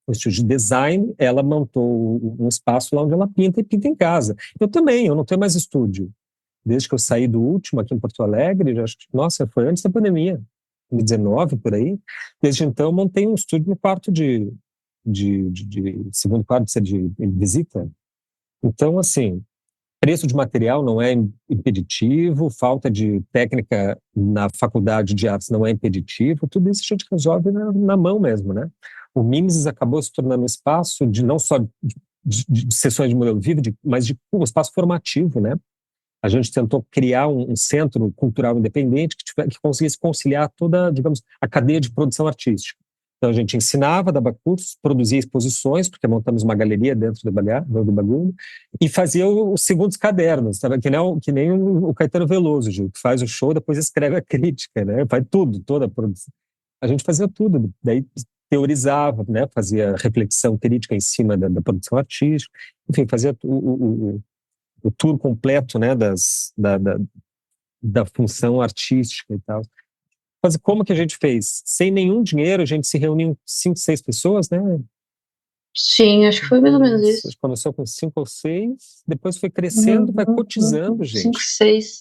No estúdio de design, ela montou um espaço lá onde ela pinta e pinta em casa. Eu não tenho mais estúdio. Desde que eu saí do último aqui em Porto Alegre, nossa, foi antes da pandemia, 2019, por aí. Desde então, eu montei um estúdio no quarto de segundo quarto de visita. Então, assim, preço de material não é impeditivo, falta de técnica na faculdade de artes não é impeditivo, tudo isso a gente resolve na mão mesmo, né? O Mimesis acabou se tornando um espaço de não só de sessões de modelo vivo, mas de um espaço formativo, né? A gente tentou criar um centro cultural independente que conseguisse conciliar toda, digamos, a cadeia de produção artística. Então, a gente ensinava, dava cursos, produzia exposições, porque montamos uma galeria dentro do bagulho, e fazia os segundos cadernos, sabe? Que nem o Caetano Veloso, Gil, que faz o show, depois escreve a crítica, né? Faz tudo, toda a produção. A gente fazia tudo, daí teorizava, né? Fazia reflexão crítica em cima da produção artística, enfim, fazia o tour completo, né, da função artística e tal. Mas como que a gente fez? Sem nenhum dinheiro, a gente se reuniu 5, 6 pessoas, né? Sim, acho que foi mais ou menos isso. Começou com 5 ou 6, depois foi crescendo, vai cotizando, gente. 5, 6,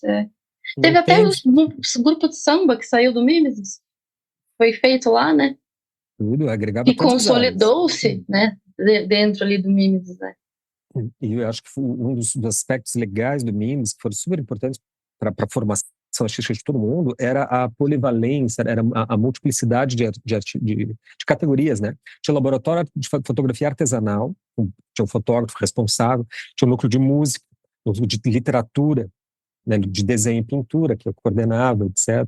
Teve até os grupos de samba que saiu do Mimesis. Foi feito lá, né? Tudo, agregava. E consolidou-se, né? Dentro ali do Mimesis, né? E eu acho que foi um dos aspectos legais do Mimesis, que foram super importantes para a formação artística de todo mundo, era a polivalência, era a multiplicidade de categorias, né? Tinha laboratório de fotografia artesanal, tinha um fotógrafo responsável, tinha um núcleo de música, um núcleo de literatura, né? De desenho e pintura, que eu coordenava, etc.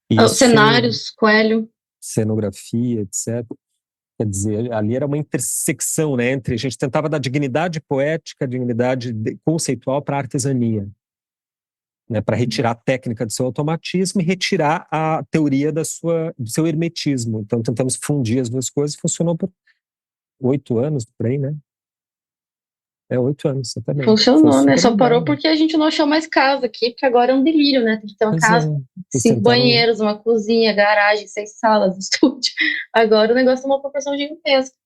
E cenários, Coelho. Cenografia, etc. Quer dizer, ali era uma intersecção, né, entre a gente tentava dar dignidade poética, dignidade conceitual para a artesania, né, para retirar a técnica do seu automatismo e retirar a teoria do seu hermetismo. Então tentamos fundir as duas coisas e funcionou por 8 anos, por aí, né? 8 anos, exatamente. Funcionou, né? Só parou porque a gente não achou mais casa aqui, porque agora é um delírio, né? Tem que ter uma casa, 5 banheiros, uma cozinha, garagem, 6 salas, estúdio. Agora o negócio é uma proporção gigantesca.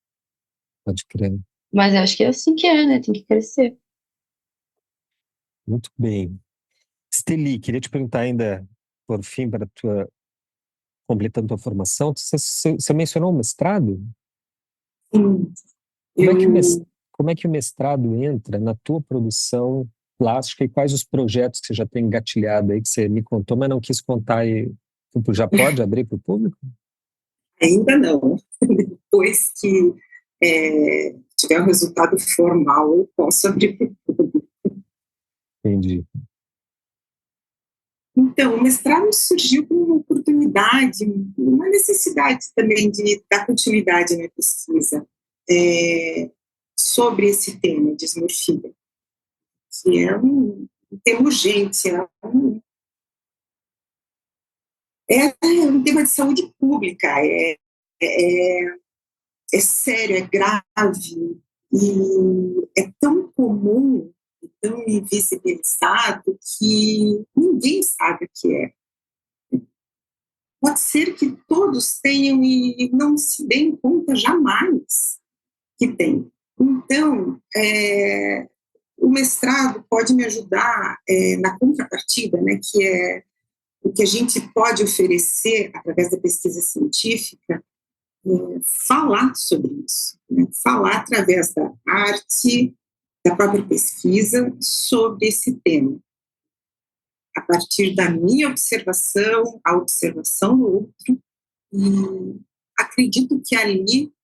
Pode crer. Mas eu acho que é assim que é, né? Tem que crescer. Muito bem. Steli, queria te perguntar ainda, por fim, completando tua formação, você mencionou o mestrado? Sim. Como é que o mestrado entra na tua produção plástica e quais os projetos que você já tem engatilhado aí, que você me contou, mas não quis contar e já pode abrir para o público? Ainda não. Depois que tiver um resultado formal, eu posso abrir para o público. Entendi. Então, o mestrado surgiu como uma oportunidade, uma necessidade também de dar continuidade na pesquisa sobre esse tema, dismorfia, que é um tema urgente, é um tema de saúde pública, é sério, é grave, e é tão comum, tão invisibilizado, que ninguém sabe o que é. Pode ser que todos tenham e não se deem conta jamais. que tem. Então, o mestrado pode me ajudar na contrapartida, né, que é o que a gente pode oferecer através da pesquisa científica, falar sobre isso, né, falar através da arte, da própria pesquisa sobre esse tema, a partir da minha observação, a observação do outro, e acredito que ali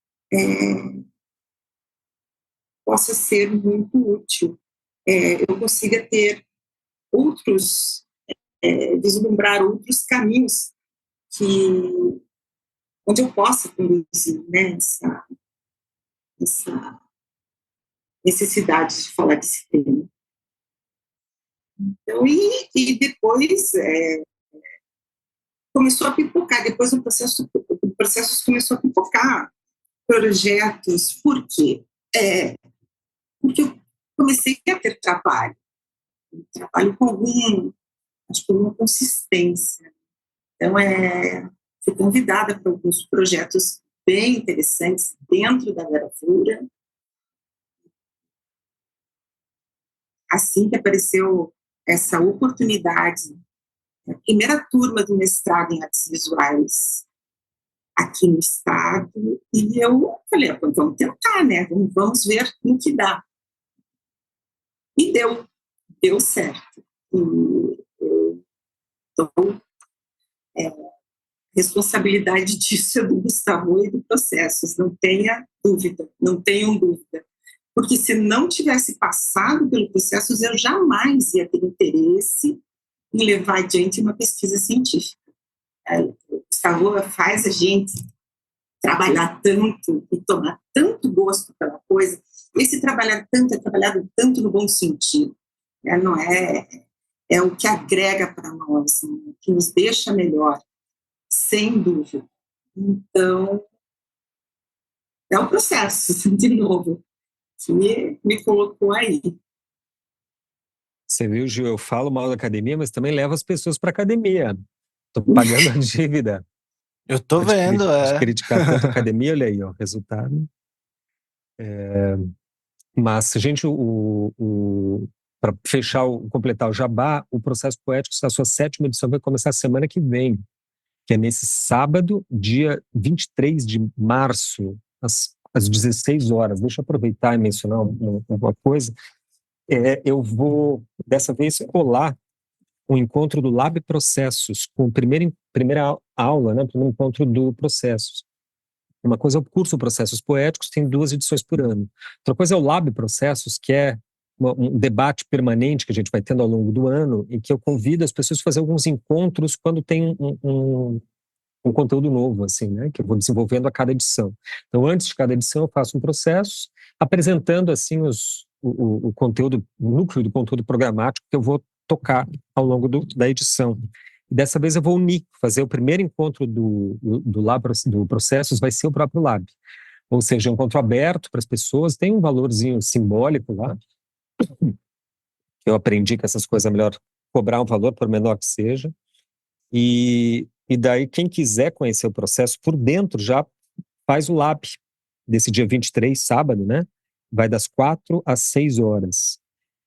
possa ser muito útil. Eu consiga ter outros, vislumbrar outros caminhos onde eu possa conduzir, né, essa necessidade de falar desse tema. Então, e depois começou a pipocar, depois o processo começou a pipocar projetos. Por quê? Porque eu comecei a ter trabalho com alguma consistência. Então, fui convidada para alguns projetos bem interessantes dentro da gravura. Assim que apareceu essa oportunidade, a primeira turma do mestrado em artes visuais aqui no estado, e eu falei, vamos tentar, né? Vamos ver no que dá. E deu certo. Então, responsabilidade disso é do Gustavo e do Processos, não tenham dúvida. Porque se não tivesse passado pelo Processos, eu jamais ia ter interesse em levar adiante uma pesquisa científica. O Gustavo faz a gente trabalhar tanto e tomar tanto gosto pela coisa. Esse trabalhar tanto é trabalhado tanto no bom sentido. Não é o que agrega para nós, né? Que nos deixa melhor, sem dúvida. Então, é um processo, de novo, que me colocou aí. Você viu, Gil, eu falo mal da academia, mas também levo as pessoas para a academia. Estou pagando a dívida. Eu tô vendo, de criticar tanto a academia, olha aí, ó, o resultado. Mas, gente, para fechar, completar o jabá, o Processo Poético, a sua 7ª edição vai começar semana que vem, que é nesse sábado, dia 23 de março, às 16 horas. Deixa eu aproveitar e mencionar uma coisa. Eu vou, dessa vez, colar um encontro do Lab Processos, com a primeira aula, né, primeiro encontro do Processos. Uma coisa é o curso Processos Poéticos, tem 2 edições por ano. Outra coisa é o Lab Processos, que é um debate permanente que a gente vai tendo ao longo do ano, e que eu convido as pessoas a fazer alguns encontros quando tem um conteúdo novo, assim, né, que eu vou desenvolvendo a cada edição. Então, antes de cada edição, eu faço um processo apresentando, assim, o conteúdo, o núcleo do conteúdo programático que eu vou tocar ao longo da edição. E dessa vez eu vou fazer o primeiro encontro do Processos, vai ser o próprio Lab. Ou seja, um encontro aberto para as pessoas, tem um valorzinho simbólico lá, eu aprendi que essas coisas é melhor cobrar um valor, por menor que seja, e daí quem quiser conhecer o processo por dentro já faz o Lab, desse dia 23, sábado, né? Vai das 4 às 6 horas.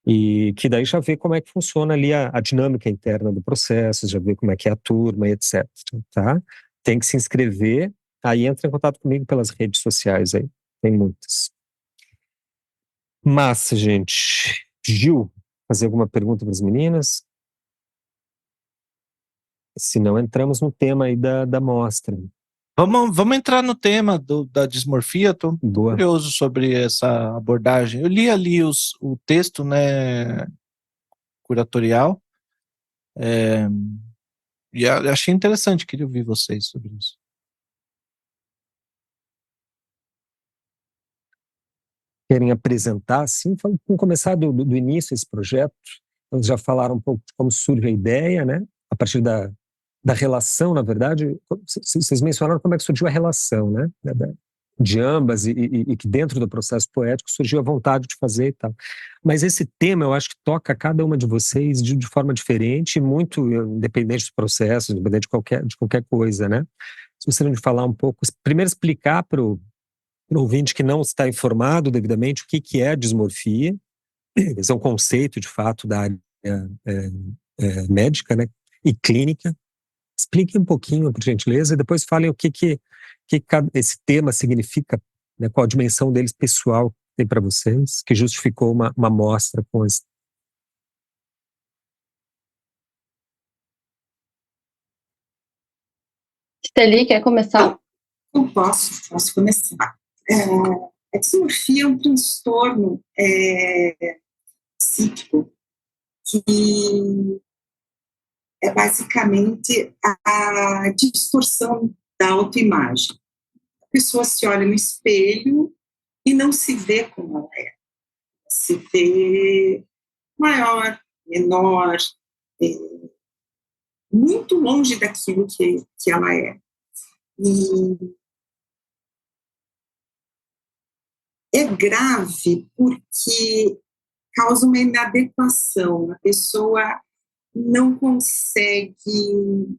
E que daí já vê como é que funciona ali a dinâmica interna do processo, já vê como é que é a turma e etc. Tá? Tem que se inscrever, aí entra em contato comigo pelas redes sociais aí, tem muitas. Massa, gente. Gil, fazer alguma pergunta para as meninas? Se não, entramos no tema aí da mostra. Vamos entrar no tema da dismorfia. Estou Boa. curioso sobre essa abordagem. Eu li ali o texto, né, curatorial, e achei interessante, queria ouvir vocês sobre isso. Querem apresentar, sim, vamos começar do início esse projeto. Eles já falaram um pouco de como surge a ideia, né? A partir da relação, na verdade, vocês mencionaram como é que surgiu a relação, né? De ambas, e que dentro do processo poético surgiu a vontade de fazer e tal. Mas esse tema, eu acho que toca a cada uma de vocês de forma diferente, muito independente dos processos, independente de qualquer coisa, né? Se você não falar um pouco, primeiro explicar para o para o ouvinte que não está informado devidamente o que é a dismorfia. Esse é um conceito, de fato, da área médica, né, e clínica. Explique um pouquinho, por gentileza, e depois fale o que esse tema significa, né, qual a dimensão deles pessoal que tem para vocês, que justificou uma amostra com esse. Steli, quer começar? Eu posso começar. A dismorfia é um transtorno psíquico que é basicamente a distorção da autoimagem. A pessoa se olha no espelho e não se vê como ela é. Se vê maior, menor, muito longe daquilo que ela é. E é grave porque causa uma inadequação. A pessoa não consegue,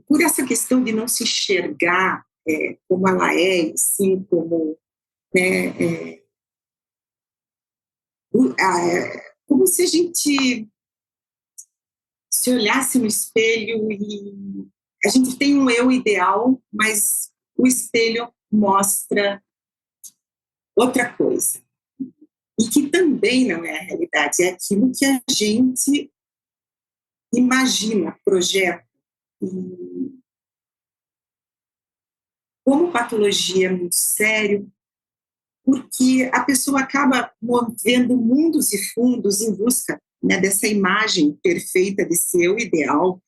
por essa questão de não se enxergar como ela é, e sim como, né, como se a gente se olhasse no espelho e a gente tem um eu ideal, mas o espelho mostra outra coisa. E que também não é a realidade, é aquilo que a gente imagina, projeta. E como patologia é muito sério, porque a pessoa acaba movendo mundos e fundos em busca, né, dessa imagem perfeita, desse eu ideal,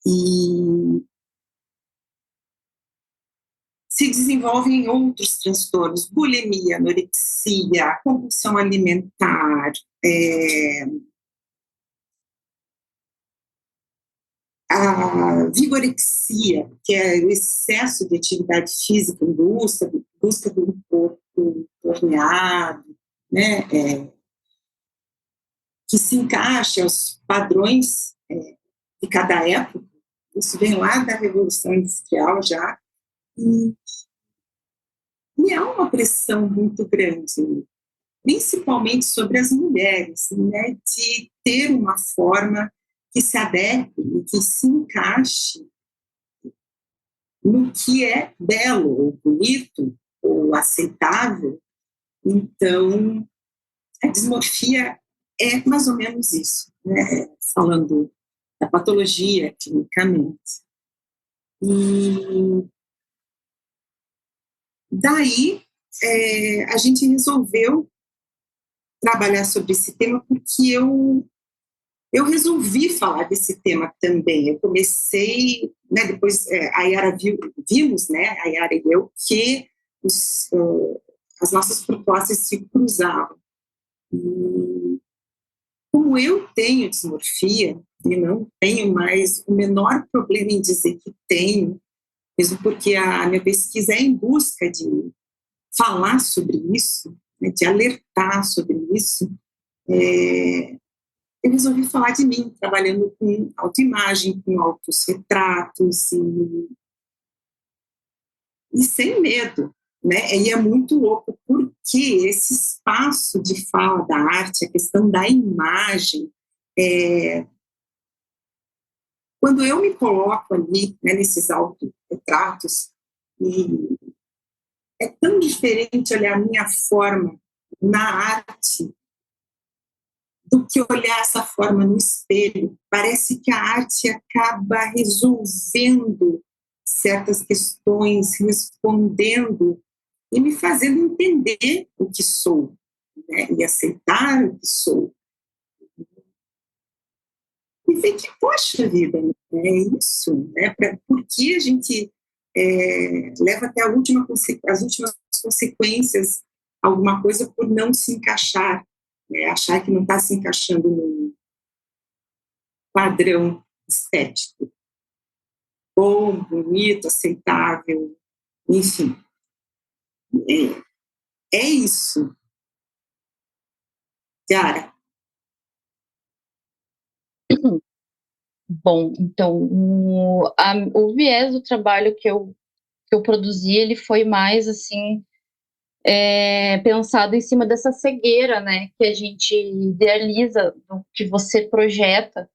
e se desenvolvem outros transtornos, bulimia, anorexia, compulsão alimentar, a vigorexia, que é o excesso de atividade física em busca de um corpo torneado, né, que se encaixa aos padrões de cada época. Isso vem lá da Revolução Industrial já, e há uma pressão muito grande, principalmente sobre as mulheres, né, de ter uma forma que se adeque e que se encaixe no que é belo, ou bonito, ou aceitável. Então, a dismorfia é mais ou menos isso, né, falando da patologia clinicamente. E daí a gente resolveu trabalhar sobre esse tema porque eu resolvi falar desse tema também. Eu comecei, né, depois a Yara vimos, né, a Yara e eu, que as nossas propostas se cruzavam. E como eu tenho dismorfia, e não tenho mais o menor problema em dizer que tenho, mesmo porque a minha pesquisa é em busca de falar sobre isso, né, de alertar sobre isso, eu resolvi falar de mim, trabalhando com autoimagem, com autorretratos e sem medo, né? E é muito louco porque esse espaço de fala da arte, a questão da imagem, quando eu me coloco ali, né, nesses autorretratos, e é tão diferente olhar a minha forma na arte do que olhar essa forma no espelho. Parece que a arte acaba resolvendo certas questões, respondendo e me fazendo entender o que sou, né, e aceitar o que sou. E ver que, poxa vida, é isso, né? Porque a gente leva até as últimas consequências alguma coisa por não se encaixar, né? Achar que não está se encaixando no padrão estético, bom, bonito, aceitável, enfim. É isso. Yara. Bom, então, o viés do trabalho que eu produzi, ele foi mais, assim, pensado em cima dessa cegueira, né, que a gente idealiza do que você projeta,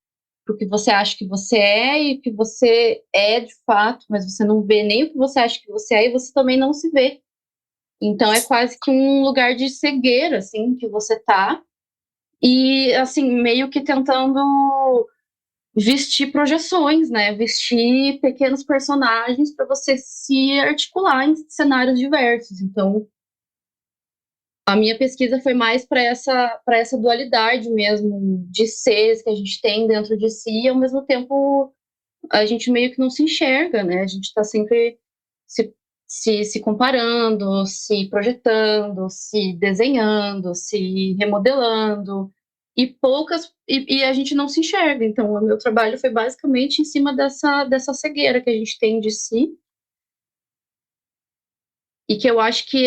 do que você acha que você é e o que você é de fato, mas você não vê nem o que você acha que você é e você também não se vê. Então é quase que um lugar de cegueira, assim, que você tá, e, assim, meio que tentando vestir projeções, né? Vestir pequenos personagens para você se articular em cenários diversos. Então, a minha pesquisa foi mais para essa dualidade mesmo de seres que a gente tem dentro de si e, ao mesmo tempo, a gente meio que não se enxerga, né? A gente está sempre se comparando, se projetando, se desenhando, se remodelando, e a gente não se enxerga. Então, o meu trabalho foi basicamente em cima dessa cegueira que a gente tem de si, e que eu acho que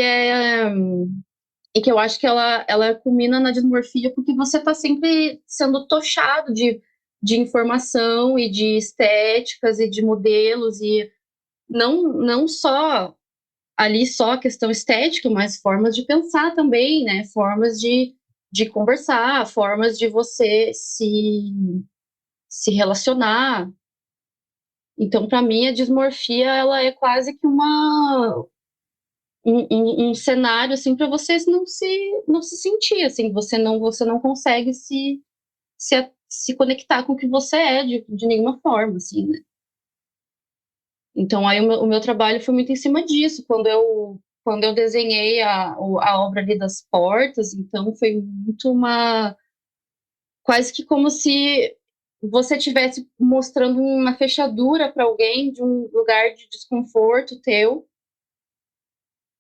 ela culmina na dismorfia, porque você está sempre sendo tochado de informação e de estéticas e de modelos, e não só ali só a questão estética, mas formas de pensar também, né? Formas de conversar, formas de você se relacionar. Então, para mim, a dismorfia ela é quase que um cenário assim para você não se sentir assim, você não consegue se conectar com o que você é de nenhuma forma, assim, né? Então, aí o meu trabalho foi muito em cima disso. Quando eu desenhei a obra ali das portas, então foi muito quase que como se você estivesse mostrando uma fechadura para alguém de um lugar de desconforto teu,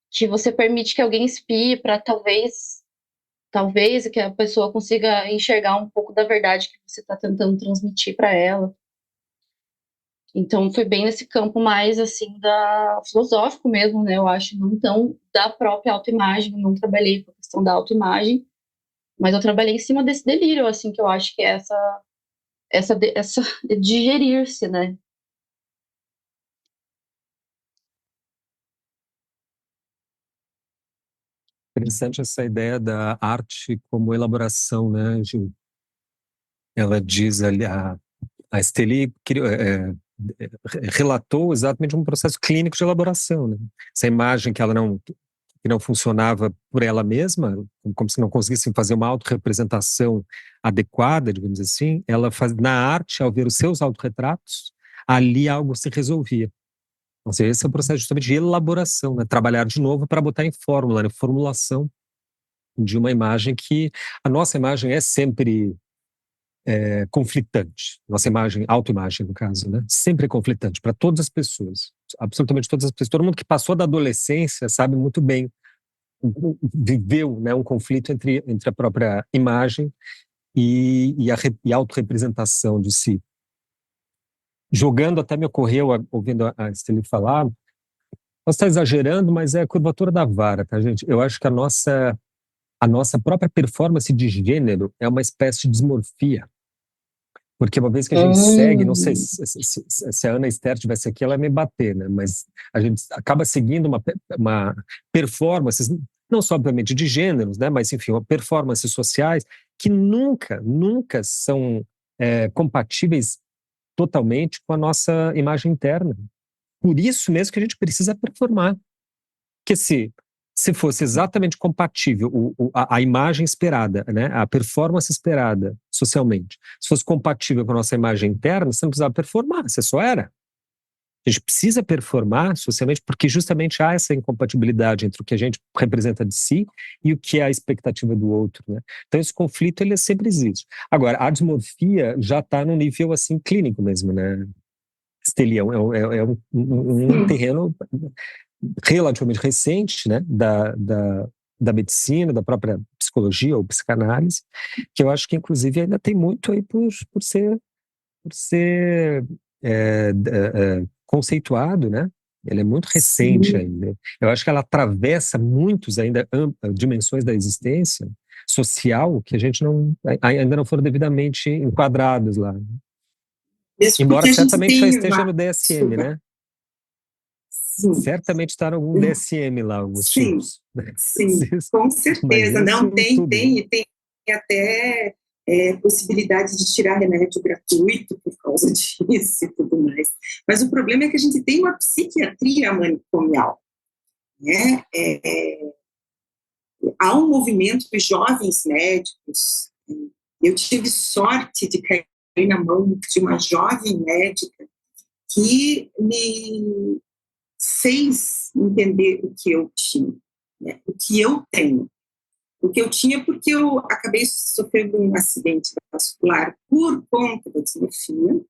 que você permite que alguém espie para talvez que a pessoa consiga enxergar um pouco da verdade que você está tentando transmitir para ela. Então, foi bem nesse campo mais, assim, filosófico mesmo, né? Eu acho, não tão da própria autoimagem. Eu não trabalhei com a questão da autoimagem, mas eu trabalhei em cima desse delírio, assim, que eu acho que é essa digerir-se, né? Interessante essa ideia da arte como elaboração, né, Gil? Ela diz ali, a Steli relatou exatamente um processo clínico de elaboração, né? Essa imagem que que não funcionava por ela mesma, como se não conseguisse fazer uma autorrepresentação adequada, digamos assim, ela faz na arte, ao ver os seus autorretratos, ali algo se resolvia. Ou seja, esse é o processo justamente de elaboração, né? Trabalhar de novo para botar em fórmula, né? Formulação de uma imagem que a nossa imagem é sempre conflitante. Nossa imagem, autoimagem no caso, né? Sempre é conflitante para todas as pessoas, absolutamente todas as pessoas. Todo mundo que passou da adolescência sabe muito bem, viveu, né, um conflito entre a própria imagem e a autorrepresentação de si. Jogando, até me ocorreu, ouvindo a Steli falar, posso estar exagerando, mas é a curvatura da vara, tá, gente? Eu acho que a nossa própria performance de gênero é uma espécie de dismorfia. Porque uma vez que a gente segue, não sei se a Ana Esther tivesse aqui, ela ia me bater, né? Mas a gente acaba seguindo uma performance, não só obviamente de gêneros, né? Mas enfim, performances sociais que nunca são compatíveis totalmente com a nossa imagem interna. Por isso mesmo que a gente precisa performar. Porque se fosse exatamente compatível a imagem esperada, né, a performance esperada socialmente, se fosse compatível com a nossa imagem interna, você não precisava performar, você só era. A gente precisa performar socialmente porque justamente há essa incompatibilidade entre o que a gente representa de si e o que é a expectativa do outro, né? Então esse conflito ele sempre existe. Agora, a dismorfia já está no nível assim clínico mesmo, né? Steli, é um terreno relativamente recente, né, da medicina, da própria psicologia ou psicanálise, que eu acho que inclusive ainda tem muito aí por ser conceituado, né? Ele é muito recente ainda. Eu acho que ela atravessa muitos ainda dimensões da existência social que a gente ainda não foram devidamente enquadrados lá. Mesmo Embora porque a gente certamente tem já esteja no DSM, né? Certamente está em algum DSM lá, alguns Sim, tipos. Né? sim, com certeza. Não, tem até possibilidade de tirar remédio gratuito por causa disso e tudo mais. Mas o problema é que a gente tem uma psiquiatria manicomial, né? Há um movimento de jovens médicos. Eu tive sorte de cair na mão de uma jovem médica que me fez entender o que eu tinha, né? O que eu tenho. O que eu tinha porque eu acabei sofrendo um acidente vascular por conta da dismorfia.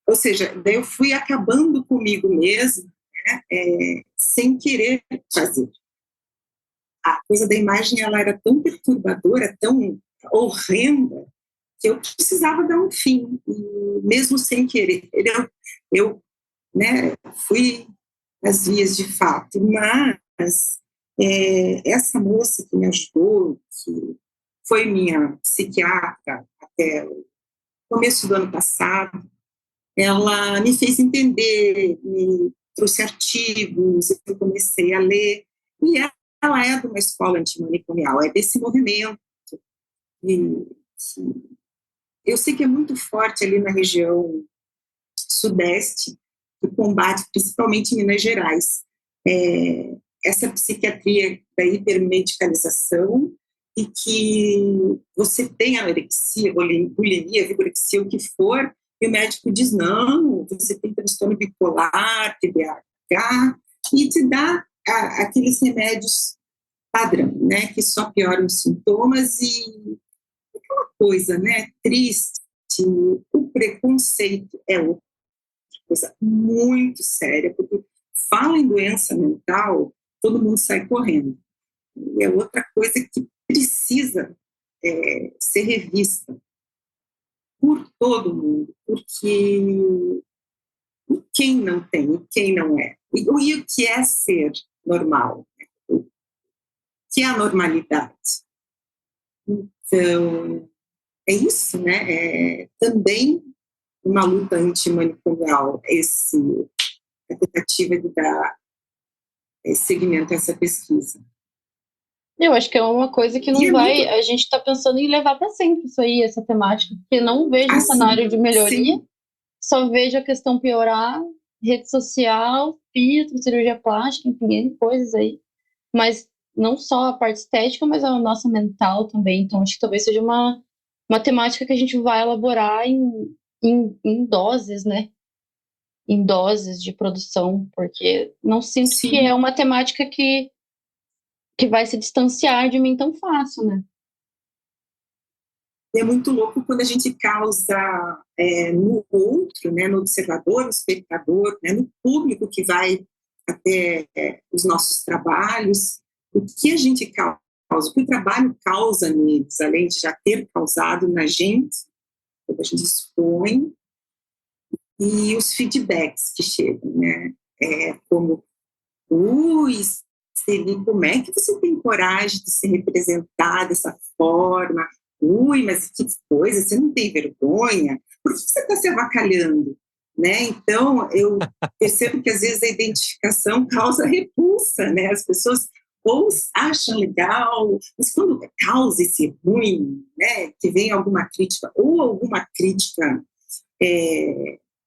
Ou seja, daí eu fui acabando comigo mesma, né, sem querer fazer. A coisa da imagem ela era tão perturbadora, tão horrenda, que eu precisava dar um fim. E mesmo sem querer, eu né, fui nas vias de fato. Mas essa moça que me ajudou, que foi minha psiquiatra até o começo do ano passado, ela me fez entender, me trouxe artigos, eu comecei a ler, e ela é de uma escola antimanicomial, é desse movimento, e eu sei que é muito forte ali na região sudeste, que combate principalmente em Minas Gerais, essa psiquiatria da hipermedicalização, e que você tem anorexia, bulimia, vigorexia, o que for, e o médico diz, não, você tem transtorno bipolar, TDAH, e te dá aqueles remédios padrão, né, que só pioram os sintomas. E aquela coisa, né, triste, o preconceito é outra coisa muito séria, porque fala em doença mental, todo mundo sai correndo. E é outra coisa que precisa ser revista por todo mundo, porque quem não tem e quem não é? E o que é ser normal? O que é a normalidade? Então, é isso, né? Também uma luta antimanicomial, a tentativa de dar segmento a essa pesquisa. Eu acho que é uma coisa que não vai. A gente está pensando em levar para sempre isso aí, essa temática, porque não vejo um cenário de melhoria, sim. Só vejo a questão piorar, rede social, filtro, cirurgia plástica, enfim, coisas aí. Mas não só a parte estética, mas a nossa mental também. Então, acho que talvez seja uma temática que a gente vai elaborar em doses, né? Em doses de produção, porque não sinto sim. Que é uma temática que vai se distanciar de mim tão fácil, né? É muito louco quando a gente causa no outro, né, no observador, no espectador, né, no público que vai até os nossos trabalhos, o que a gente causa, o que o trabalho causa neles, além de já ter causado na gente, quando a gente expõe, e os feedbacks que chegam, né, como, Celi, como é que você tem coragem de se representar dessa forma? Mas que coisa, você não tem vergonha? Por que você está se avacalhando? Né? Então, eu percebo que às vezes a identificação causa repulsa, né? As pessoas ou acham legal, mas quando causa esse ruim, né? Que vem alguma crítica, ou alguma crítica,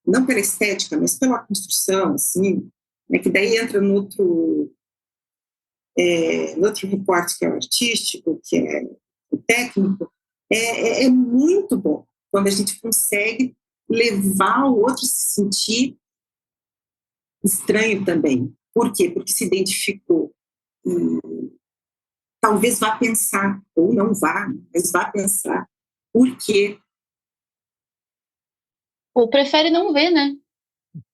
não pela estética, mas pela construção, assim, né? Que daí entra no outro recorte, que é o artístico, que é o técnico. É muito bom quando a gente consegue levar o outro a se sentir estranho também. Por quê? Porque se identificou. E talvez vá pensar, ou não vá, mas vá pensar por quê. Ou prefere não ver, né?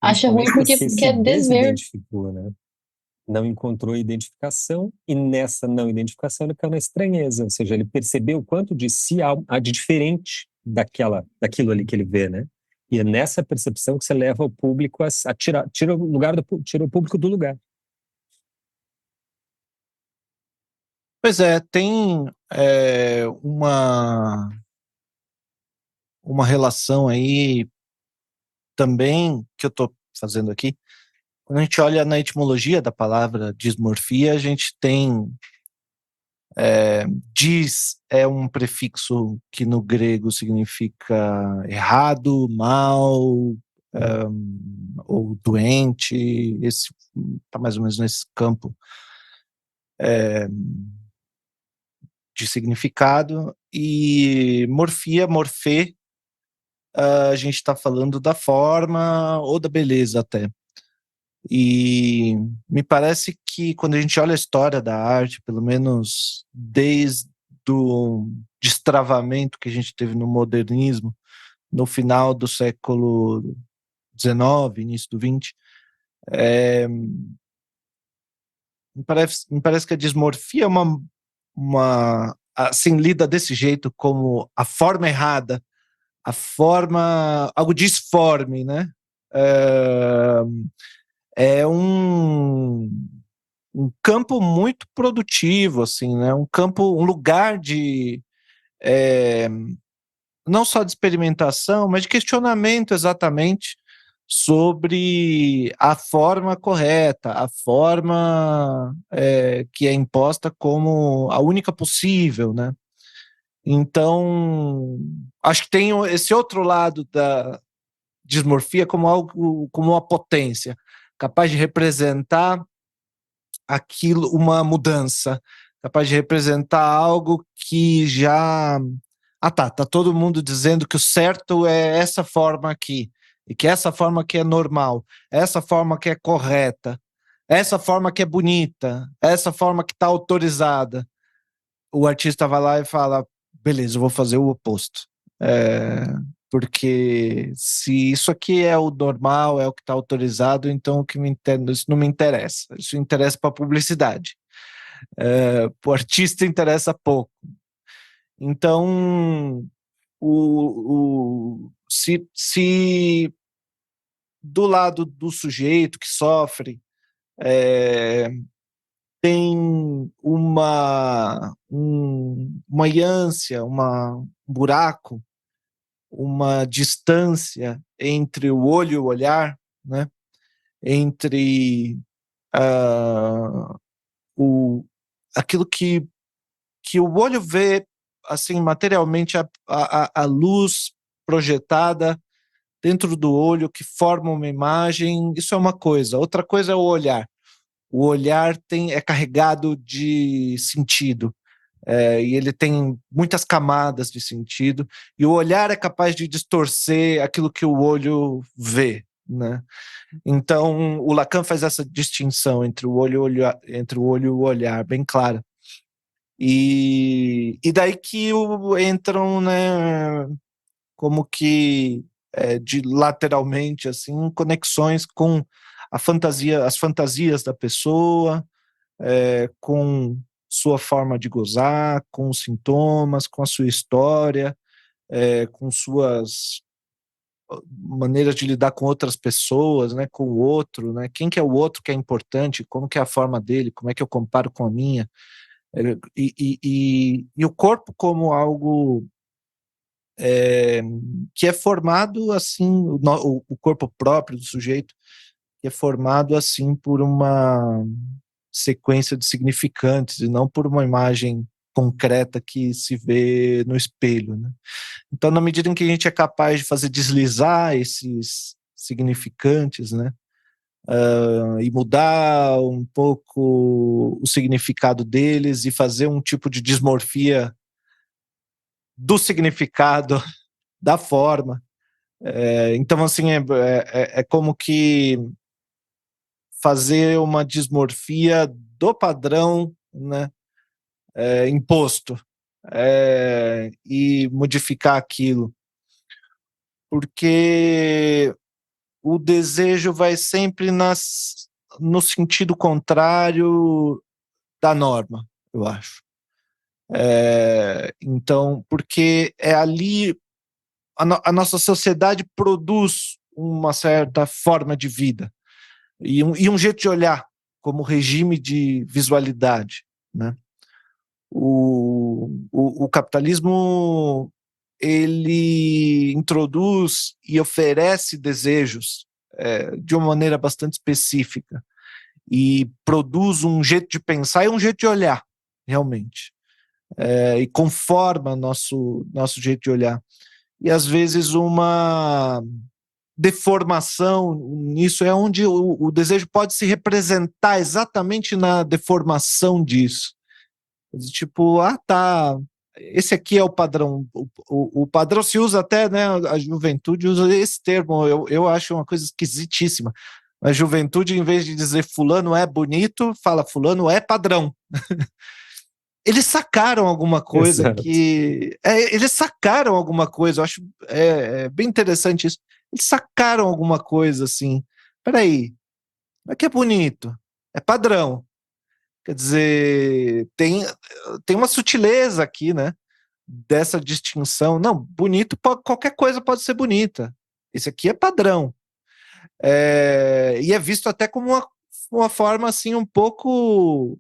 Acha ruim porque quer desver. Né? Não encontrou identificação, e nessa não identificação ele caiu na estranheza, ou seja, ele percebeu o quanto de si há de diferente daquilo ali que ele vê, né? E é nessa percepção que você leva o público a tira o público do lugar. Pois é, tem uma relação aí também que eu estou fazendo aqui, quando a gente olha na etimologia da palavra dismorfia, a gente tem dis é um prefixo que no grego significa errado, mal, ou doente, esse está mais ou menos nesse campo de significado, e morfê, a gente está falando da forma ou da beleza até. E me parece que quando a gente olha a história da arte, pelo menos desde o destravamento que a gente teve no modernismo, no final do século XIX, início do XX, me parece que a dismorfia é assim, lida desse jeito, como a forma errada, a forma, algo disforme, né? É um campo muito produtivo, assim, né? Um lugar de não só de experimentação, mas de questionamento exatamente sobre a forma correta, a forma que é imposta como a única possível, né? Então, acho que tem esse outro lado da dismorfia como algo, como uma potência, capaz de representar aquilo, uma mudança, capaz de representar algo que já... tá todo mundo dizendo que o certo é essa forma aqui, e que essa forma aqui é normal, essa forma que é correta, essa forma que é bonita, essa forma que está autorizada. O artista vai lá e fala, beleza, eu vou fazer o oposto. Porque se isso aqui é o normal, é o que está autorizado, então isso não me interessa. Isso interessa para a publicidade. Para o artista interessa pouco. Então, se do lado do sujeito que sofre tem uma ânsia, um buraco, uma distância entre o olho e o olhar, né? Entre aquilo que o olho vê assim materialmente, a luz projetada dentro do olho que forma uma imagem, isso é uma coisa. Outra coisa é o olhar. O olhar é carregado de sentido. E ele tem muitas camadas de sentido, e o olhar é capaz de distorcer aquilo que o olho vê, né? Então, o Lacan faz essa distinção entre o olho e o olhar, bem clara. E daí que entram, né, como que lateralmente, assim, conexões com as fantasias da pessoa, com sua forma de gozar, com os sintomas, com a sua história, com suas maneiras de lidar com outras pessoas, né, com o outro, né, quem que é o outro que é importante, como que é a forma dele, como é que eu comparo com a minha, e o corpo como algo que é formado assim, o corpo próprio do sujeito, que é formado assim por uma sequência de significantes e não por uma imagem concreta que se vê no espelho, né? Então, na medida em que a gente é capaz de fazer deslizar esses significantes, né, e mudar um pouco o significado deles e fazer um tipo de dismorfia do significado da forma, então, assim, é como que fazer uma dismorfia do padrão, né, imposto, e modificar aquilo, porque o desejo vai sempre no sentido contrário da norma, eu acho. Então, porque é ali a nossa sociedade produz uma certa forma de vida e um jeito de olhar como regime de visualidade, né? O capitalismo ele introduz e oferece desejos de uma maneira bastante específica e produz um jeito de pensar e um jeito de olhar, realmente. E conforma nosso jeito de olhar. E às vezes uma deformação nisso é onde o desejo pode se representar exatamente na deformação disso. Tipo, tá, esse aqui é o padrão. O padrão se usa até, né, a juventude usa esse termo, eu acho uma coisa esquisitíssima. A juventude, em vez de dizer fulano é bonito, fala fulano é padrão. Eles sacaram alguma coisa. Exato. Eles sacaram alguma coisa, eu acho bem interessante isso. Eles sacaram alguma coisa assim. Peraí, não é que é bonito, é padrão. Quer dizer, tem uma sutileza aqui, né? Dessa distinção. Não, bonito, qualquer coisa pode ser bonita. Esse aqui é padrão. E é visto até como uma forma assim um pouco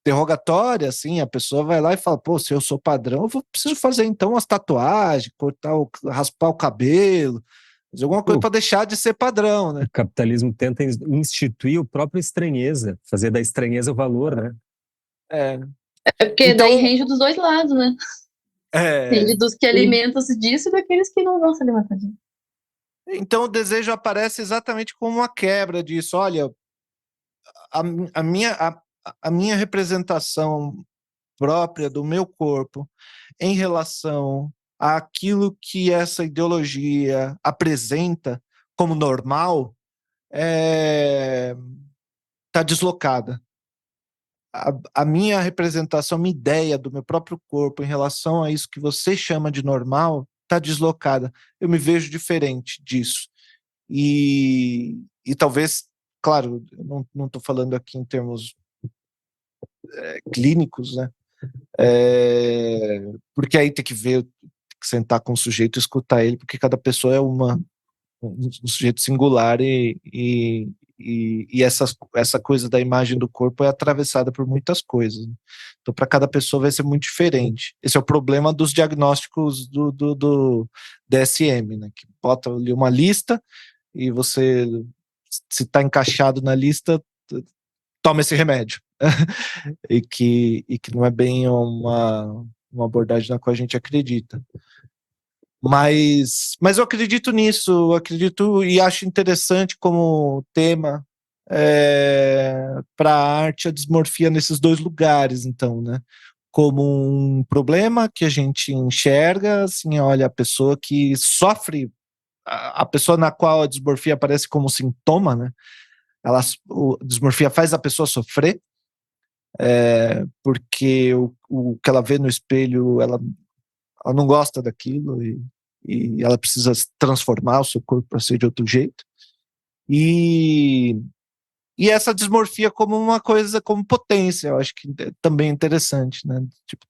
interrogatória, assim, a pessoa vai lá e fala, pô, se eu sou padrão, preciso fazer então umas tatuagens, raspar o cabelo, fazer alguma coisa para deixar de ser padrão, né? O capitalismo tenta instituir a própria estranheza, fazer da estranheza o valor, né? Porque então, daí rende dos dois lados, né? Rende dos que alimentam-se disso e daqueles que não vão se alimentar disso. Então o desejo aparece exatamente como uma quebra disso. Olha, a minha representação própria do meu corpo em relação àquilo que essa ideologia apresenta como normal está deslocada. A minha representação, a minha ideia do meu próprio corpo em relação a isso que você chama de normal está deslocada. Eu me vejo diferente disso. E talvez, claro, eu não estou falando aqui em termos clínicos, né? Porque aí tem que ver, tem que sentar com o sujeito e escutar ele, porque cada pessoa é um sujeito singular e essa coisa da imagem do corpo é atravessada por muitas coisas. Então, para cada pessoa vai ser muito diferente. Esse é o problema dos diagnósticos do DSM, né? Que bota ali uma lista e você, se está encaixado na lista, toma esse remédio. e que não é bem uma abordagem na qual a gente acredita. Mas eu acredito nisso, acredito e acho interessante como tema para a arte a dismorfia nesses dois lugares, então, né? Como um problema que a gente enxerga, assim, olha, a pessoa que sofre, a pessoa na qual a dismorfia aparece como sintoma, né? A dismorfia faz a pessoa sofrer, porque o que ela vê no espelho, ela não gosta daquilo e ela precisa transformar o seu corpo para ser de outro jeito. E essa como uma coisa, como potência, eu acho que também é interessante, né? Tipo,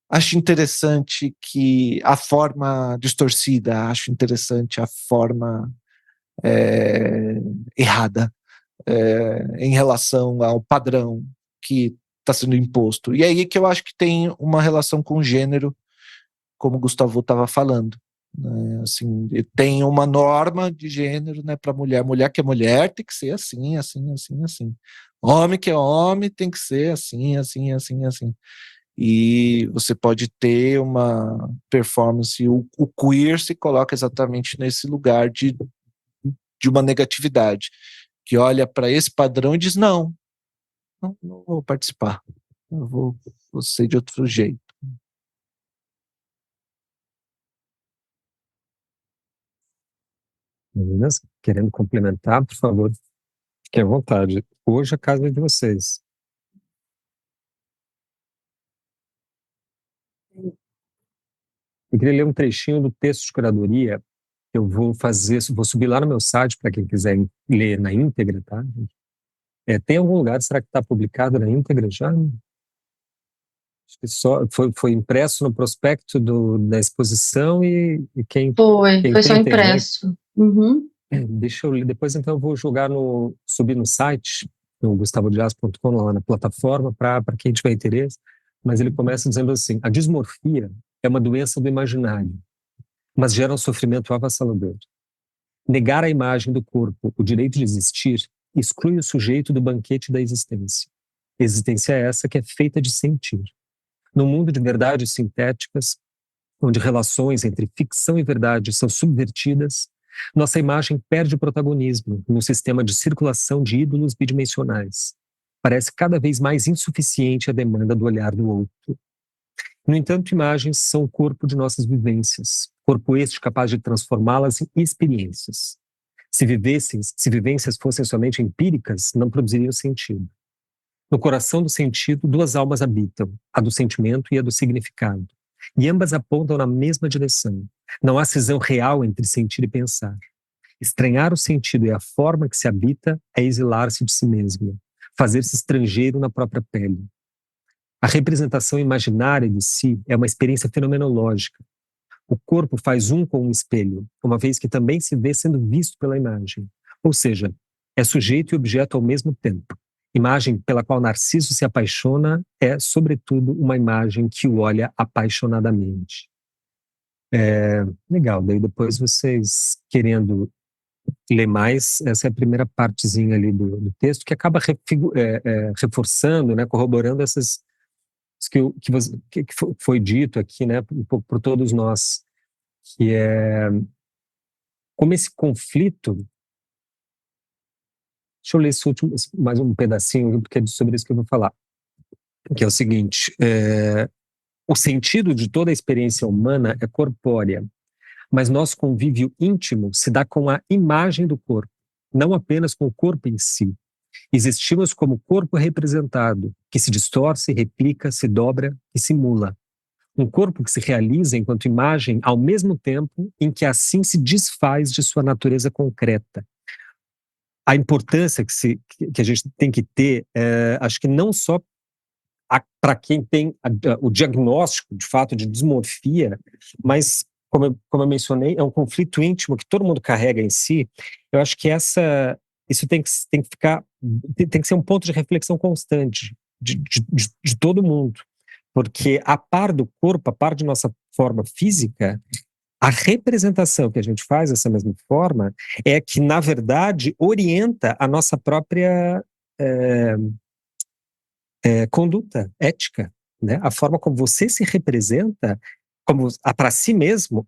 acho interessante que a forma distorcida, acho interessante a forma errada em relação ao padrão que está sendo imposto. E aí que eu acho que tem uma relação com o gênero, como o Gustavo estava falando. Né? Assim, tem uma norma de gênero, né, para mulher. Mulher que é mulher tem que ser assim, assim, assim, assim. Homem que é homem tem que ser assim, assim, assim, assim. E você pode ter uma performance, o queer se coloca exatamente nesse lugar de uma negatividade, que olha para esse padrão e diz, não vou participar, eu vou ser de outro jeito. Meninas, querendo complementar, por favor, fiquem à vontade. Hoje a casa é de vocês. Eu queria ler um trechinho do texto de curadoria. Eu vou subir lá no meu site para quem quiser ler na íntegra, tá? Tem algum lugar, será que está publicado na íntegra já? Acho que só foi impresso no prospecto da exposição e quem foi só impresso. Uhum. Deixa eu ler, depois então eu vou subir no site, no gustavodias.com, lá na plataforma, para quem tiver interesse, mas ele começa dizendo assim: a dismorfia é uma doença do imaginário, mas gera um sofrimento avassalador. Negar à imagem do corpo o direito de existir exclui o sujeito do banquete da existência. Existência é essa que é feita de sentir. No mundo de verdades sintéticas, onde relações entre ficção e verdade são subvertidas, nossa imagem perde protagonismo no sistema de circulação de ídolos bidimensionais. Parece cada vez mais insuficiente a demanda do olhar do outro. No entanto, imagens são o corpo de nossas vivências, corpo este capaz de transformá-las em experiências. Se vivências fossem somente empíricas, não produziriam sentido. No coração do sentido, duas almas habitam, a do sentimento e a do significado. E ambas apontam na mesma direção. Não há cisão real entre sentir e pensar. Estranhar o sentido e a forma que se habita é exilar-se de si mesmo, fazer-se estrangeiro na própria pele. A representação imaginária de si é uma experiência fenomenológica. O corpo faz um com o espelho, uma vez que também se vê sendo visto pela imagem. Ou seja, é sujeito e objeto ao mesmo tempo. Imagem pela qual Narciso se apaixona é, sobretudo, uma imagem que o olha apaixonadamente. Legal, daí depois vocês, querendo ler mais, essa é a primeira partezinha ali do texto, que acaba reforçando, né, corroborando essas que foi dito aqui, né, um pouco por todos nós, que é como esse conflito. Deixa eu ler esse último, mais um pedacinho, porque é sobre isso que eu vou falar, que é o seguinte: o sentido de toda a experiência humana é corpórea, mas nosso convívio íntimo se dá com a imagem do corpo, não apenas com o corpo em si. Existimos como corpo representado, que se distorce, replica, se dobra e simula. Um corpo que se realiza enquanto imagem ao mesmo tempo em que assim se desfaz de sua natureza concreta. A importância que a gente tem que ter, acho que não só para quem tem o diagnóstico, de fato, de dismorfia, mas, como eu mencionei, é um conflito íntimo que todo mundo carrega em si. Eu acho que isso tem que ser um ponto de reflexão constante de todo mundo, porque a par do corpo, a par de nossa forma física, a representação que a gente faz dessa mesma forma é que, na verdade, orienta a nossa própria conduta ética, né? A forma como você se representa como para si mesmo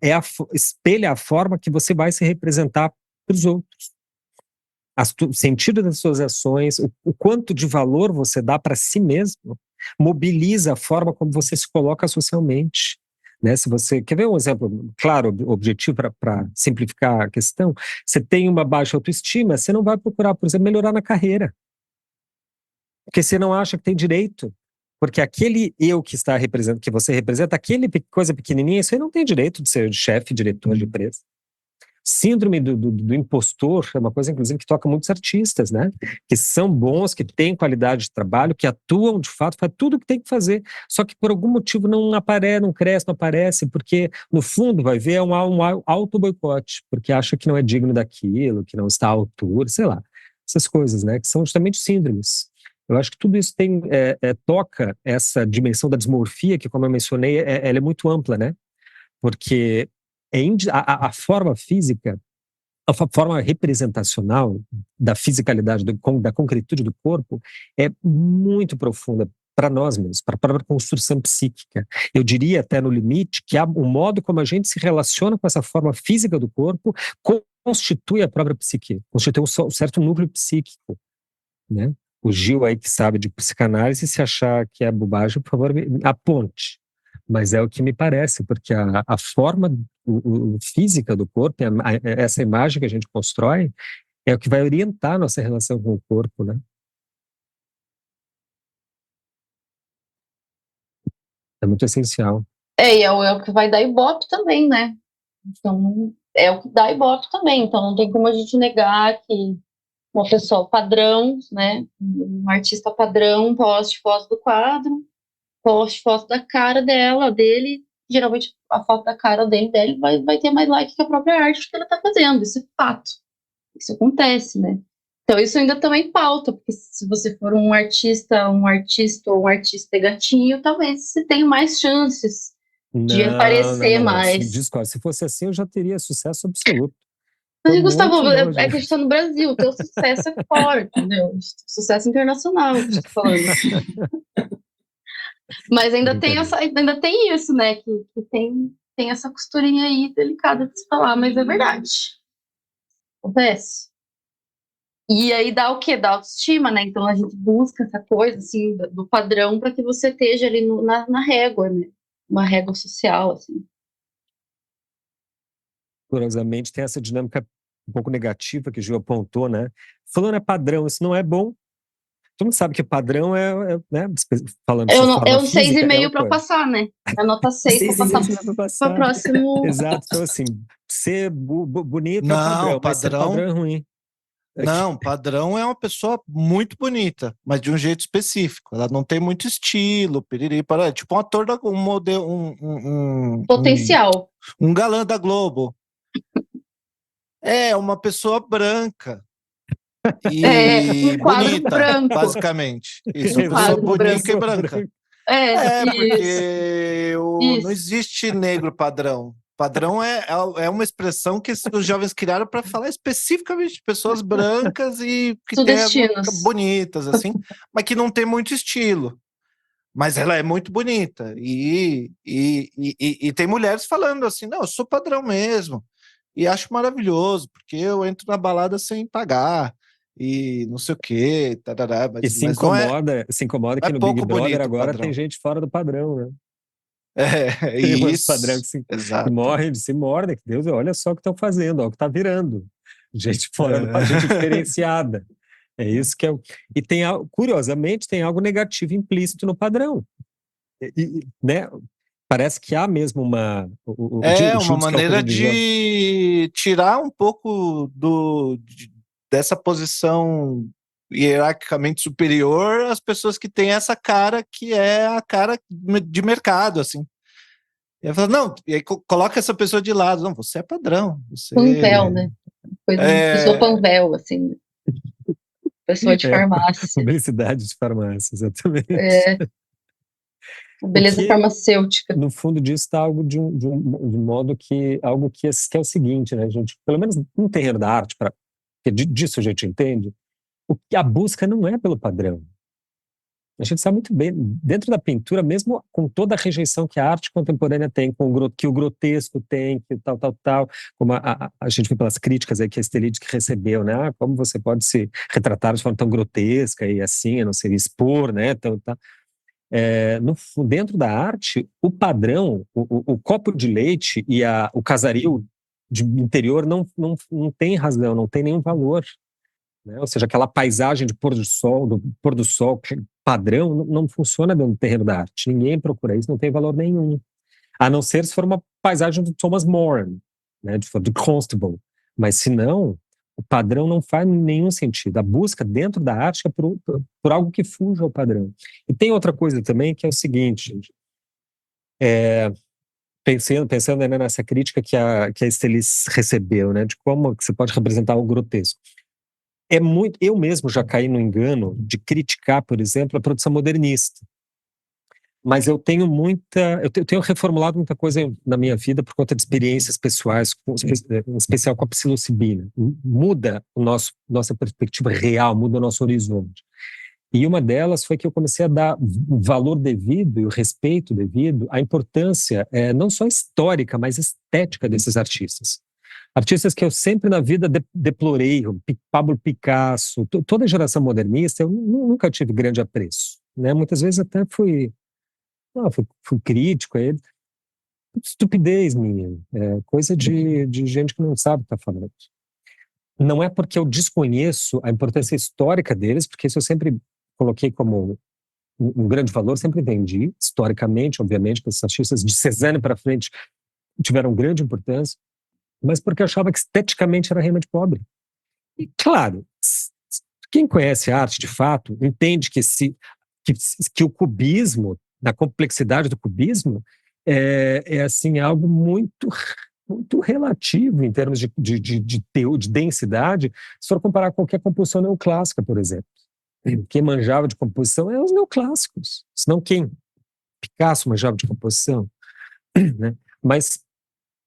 espelha a forma que você vai se representar para os outros. O sentido das suas ações, o quanto de valor você dá para si mesmo, mobiliza a forma como você se coloca socialmente. Né? Se você quer ver um exemplo claro, objetivo para simplificar a questão, você tem uma baixa autoestima, você não vai procurar, por exemplo, melhorar na carreira, porque você não acha que tem direito, porque aquele eu que está representando, que você representa, aquele coisa pequenininha, isso aí não tem direito de ser chefe, diretor de empresa. Síndrome do impostor é uma coisa, inclusive, que toca muitos artistas, né? Que são bons, que têm qualidade de trabalho, que atuam de fato, faz tudo o que tem que fazer, só que por algum motivo não aparece, não cresce, não aparece, porque no fundo vai ver um auto-boicote, porque acha que não é digno daquilo, que não está à altura, sei lá, essas coisas, né? Que são justamente síndromes. Eu acho que tudo isso toca essa dimensão da dismorfia, que, como eu mencionei, ela é muito ampla, né? Porque a forma física, a forma representacional da fisicalidade, da concretude do corpo, é muito profunda para nós mesmos, para a própria construção psíquica. Eu diria até no limite que o modo como a gente se relaciona com essa forma física do corpo constitui a própria psique, constitui um certo núcleo psíquico, né? O Gil aí que sabe de psicanálise, se achar que é bobagem, por favor, aponte. Mas é o que me parece, porque a forma física do corpo, essa imagem que a gente constrói, é o que vai orientar a nossa relação com o corpo, né? É muito essencial. E é o que vai dar ibope também, né? Então, é o que dá ibope também. Então, não tem como a gente negar que uma pessoa padrão, né? Um artista padrão poste foto do quadro, poste foto da cara dele. Geralmente, a foto da cara dele vai ter mais like que a própria arte que ele está fazendo. Isso é fato. Isso acontece, né? Então, isso ainda também pauta, porque se você for um artista ou um artista gatinho, talvez você tenha mais chances de aparecer mais. Discordo. Se fosse assim, eu já teria sucesso absoluto. Mas, Gustavo, muito é longe. que a gente tá no Brasil, o teu sucesso é fora, entendeu? Sucesso internacional, que eu tô falando. Mas ainda tem isso, né? Que tem essa costurinha aí delicada de se falar, mas é verdade. Acontece. E aí dá o quê? Dá autoestima, né? Então a gente busca essa coisa, assim, do padrão para que você esteja ali na régua, né? Uma régua social, assim. Curiosamente, tem essa dinâmica um pouco negativa que o Gil apontou, né? Fulano é padrão, isso não é bom. Todo mundo sabe que padrão né? Falando de forma É um física, é 6,5 uma para coisa. passar, né? É nota 6 para passar Pra para passar. próximo. Exato, então assim, ser bonito é Não, padrão, mas ser padrão é ruim. Não, padrão é uma pessoa muito bonita, mas de um jeito específico. Ela não tem muito estilo, piriri, pará. Tipo um ator, um modelo, Potencial. um galã da Globo. É uma pessoa branca Um e quadro bonita, branco. basicamente. Isso, Um uma pessoa quadro bonita e branco. branca. Isso. Porque não Isso. existe negro padrão. Padrão é uma expressão que os jovens criaram para falar especificamente de pessoas brancas e que têm Sudestinos. bonitas, assim, mas que não tem muito estilo. Mas ela é muito bonita. E tem mulheres falando assim: não, eu sou padrão mesmo. E acho maravilhoso, porque eu entro na balada sem pagar. E não sei o quê, tarará, E se mas não é, incomoda não é que no Big pouco Brother bonito o agora tem padrão. gente fora do padrão, né? É Tem umas padrão isso, que exato. morrem, se mordem, que Deus, olha só o que estão fazendo, olha o que está virando. Gente fora do É. padrão, gente diferenciada. É isso que é. E tem, curiosamente, tem algo negativo implícito no padrão. Né? Parece que há mesmo É o uma Schultz calcula maneira dizer, ó, de tirar um pouco dessa posição hierarquicamente superior às pessoas que têm essa cara que é a cara de mercado, assim. E aí fala, não, e aí coloca essa pessoa de lado. Não, você é padrão. Panvel, Você né? Coisa de pessoa é, panvel, assim. Pessoa de farmácia. publicidade de farmácia, exatamente. É, beleza Porque, farmacêutica. no fundo disso, está algo de um modo que algo que é o seguinte, né, gente? Pelo menos no terreno da arte, porque disso a gente entende, a busca não é pelo padrão. A gente sabe muito bem, dentro da pintura, mesmo com toda a rejeição que a arte contemporânea tem, que o grotesco tem, que tal, como a gente vê pelas críticas aí que a Stelides que recebeu, né? Ah, como você pode se retratar de forma tão grotesca e assim, não sei, expor, né? Dentro da arte, o padrão, o copo de leite e o casario de interior não tem razão, não tem nenhum valor. Né? Ou seja, aquela paisagem de do pôr do sol padrão não funciona dentro do terreno da arte. Ninguém procura isso, não tem valor nenhum. A não ser se for uma paisagem do Thomas More, né? Do Constable. Mas se não, o padrão não faz nenhum sentido. A busca dentro da arte é por algo que fuja ao padrão. E tem outra coisa também que é o seguinte, gente. Pensando né, nessa crítica que a Estellis recebeu, né, de como você pode representar o grotesco. Eu mesmo já caí no engano de criticar, por exemplo, a produção modernista. Mas eu tenho tenho reformulado muita coisa na minha vida por conta de experiências pessoais, em especial com a psilocibina. Muda nossa perspectiva real, muda o nosso horizonte. E uma delas foi que eu comecei a dar o valor devido e o respeito devido à importância não só histórica, mas estética desses artistas. Artistas que eu sempre na vida deplorei, Pablo Picasso, toda a geração modernista, eu nunca tive grande apreço. Né? Muitas vezes até fui crítico a ele. Estupidez minha, coisa de gente que não sabe o que está falando. Não é porque eu desconheço a importância histórica deles, porque isso eu sempre coloquei como um grande valor, sempre entendi, historicamente, obviamente, que esses artistas de Cezanne para frente tiveram grande importância, mas porque eu achava que esteticamente era realmente pobre. E, claro, quem conhece arte de fato entende que o cubismo, na complexidade do cubismo, é assim, algo muito relativo em termos de densidade, se for comparar com qualquer composição neoclássica, por exemplo. Quem manjava de composição é os neoclássicos, senão quem? Picasso manjava de composição. Né? Mas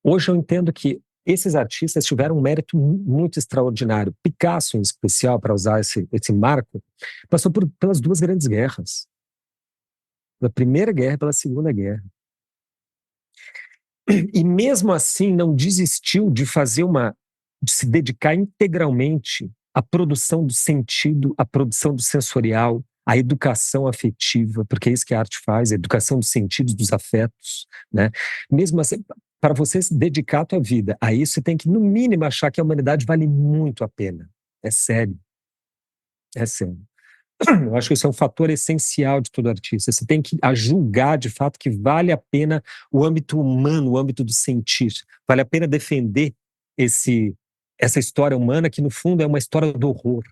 hoje eu entendo que esses artistas tiveram um mérito muito extraordinário. Picasso, em especial, para usar esse marco, passou pelas 2 grandes guerras. Pela Primeira Guerra e pela Segunda Guerra. E mesmo assim não desistiu de se dedicar integralmente à produção do sentido, à produção do sensorial, à educação afetiva, porque é isso que a arte faz, a educação dos sentidos, dos afetos, né? Mesmo assim, para você se dedicar a tua vida a isso, você tem que, no mínimo, achar que a humanidade vale muito a pena. É sério. É sério. Eu acho que isso é um fator essencial de todo artista. Você tem que julgar, de fato, que vale a pena o âmbito humano, o âmbito do sentir. Vale a pena defender essa história humana que, no fundo, é uma história do horror.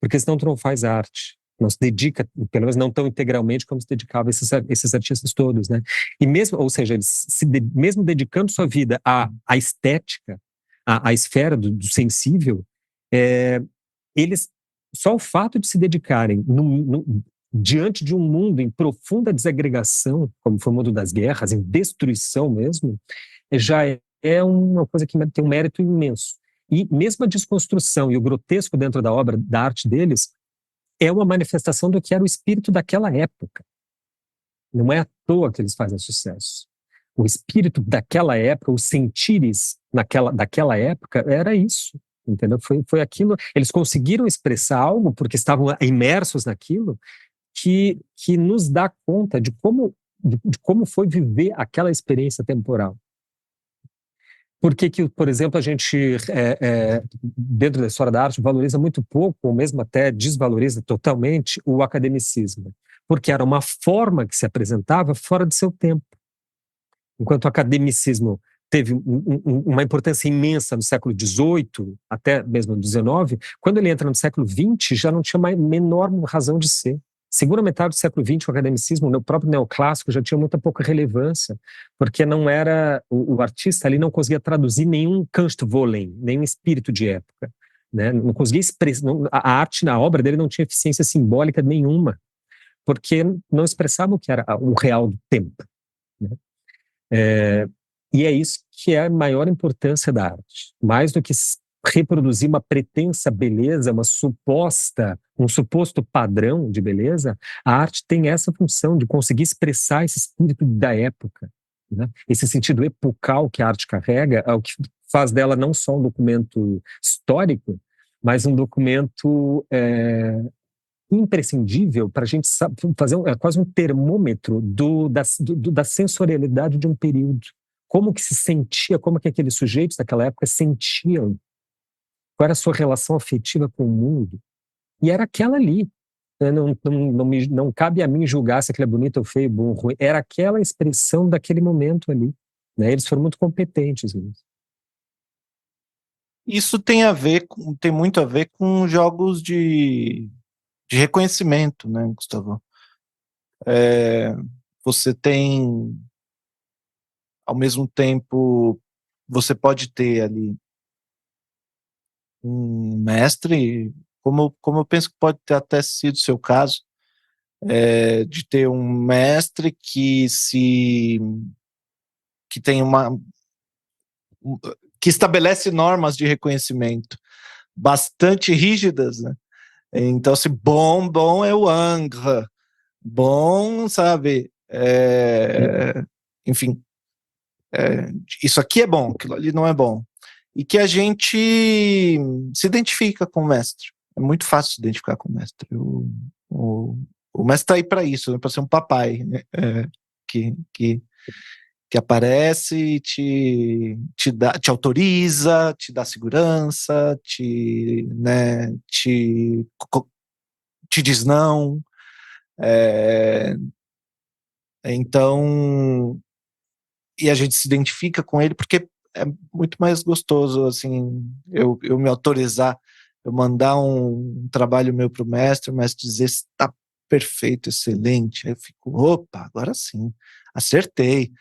Porque senão tu não faz arte. Não se dedica, pelo menos não tão integralmente como se dedicava esses artistas todos, né? E mesmo, ou seja, eles mesmo dedicando sua vida à estética, à esfera do sensível, eles, só o fato de se dedicarem diante de um mundo em profunda desagregação, como foi o mundo das guerras, em destruição mesmo, já é uma coisa que tem um mérito imenso. E mesmo a desconstrução e o grotesco dentro da obra, da arte deles, é uma manifestação do que era o espírito daquela época. Não é à toa que eles fazem sucesso. O espírito daquela época, os sentires daquela época, era isso. Entendeu? Foi aquilo. Eles conseguiram expressar algo porque estavam imersos naquilo que nos dá conta de como foi viver aquela experiência temporal. Por que, por exemplo, a gente, dentro da história da arte, valoriza muito pouco, ou mesmo até desvaloriza totalmente o academicismo? Porque era uma forma que se apresentava fora de seu tempo. Enquanto o academicismo teve uma importância imensa no século XVIII, até mesmo no XIX, quando ele entra no século XX, já não tinha mais menor razão de ser. Segunda metade do século XX, o academicismo, o próprio neoclássico, já tinha muita pouca relevância, porque não era o artista ali não conseguia traduzir nenhum Kunstwollen, nenhum espírito de época, né? Não conseguia expressar, a arte na obra dele não tinha eficiência simbólica nenhuma, porque não expressava o que era o real do tempo, né? E é isso que é a maior importância da arte, mais do que reproduzir uma pretensa beleza, um suposto padrão de beleza. A arte tem essa função de conseguir expressar esse espírito da época, né? Esse sentido epocal que a arte carrega é o que faz dela não só um documento histórico, mas um documento imprescindível para a gente fazer quase um termômetro da sensorialidade de um período. Como que se sentia, como que aqueles sujeitos daquela época sentiam, qual era a sua relação afetiva com o mundo. E era aquela ali. Não cabe a mim julgar se aquilo é bonito ou feio, bom ou ruim. Era aquela expressão daquele momento ali, né? Eles foram muito competentes nisso. Isso tem muito a ver com jogos de reconhecimento, né, Gustavo? Você tem, ao mesmo tempo, você pode ter ali um mestre, como eu penso que pode ter até sido o seu caso, de ter um mestre que tem que estabelece normas de reconhecimento bastante rígidas, né? Então, se bom é o Ingres, bom, sabe, enfim, isso aqui é bom, aquilo ali não é bom. E que a gente se identifica com o mestre. É muito fácil se identificar com o mestre. O mestre está aí para isso, né, para ser um papai, né, que aparece, te autoriza, te dá segurança, te diz não. Então, e a gente se identifica com ele porque é muito mais gostoso, assim, eu me autorizar, eu mandar um trabalho meu para o mestre dizer está perfeito, excelente. Aí eu fico, opa, agora sim, acertei.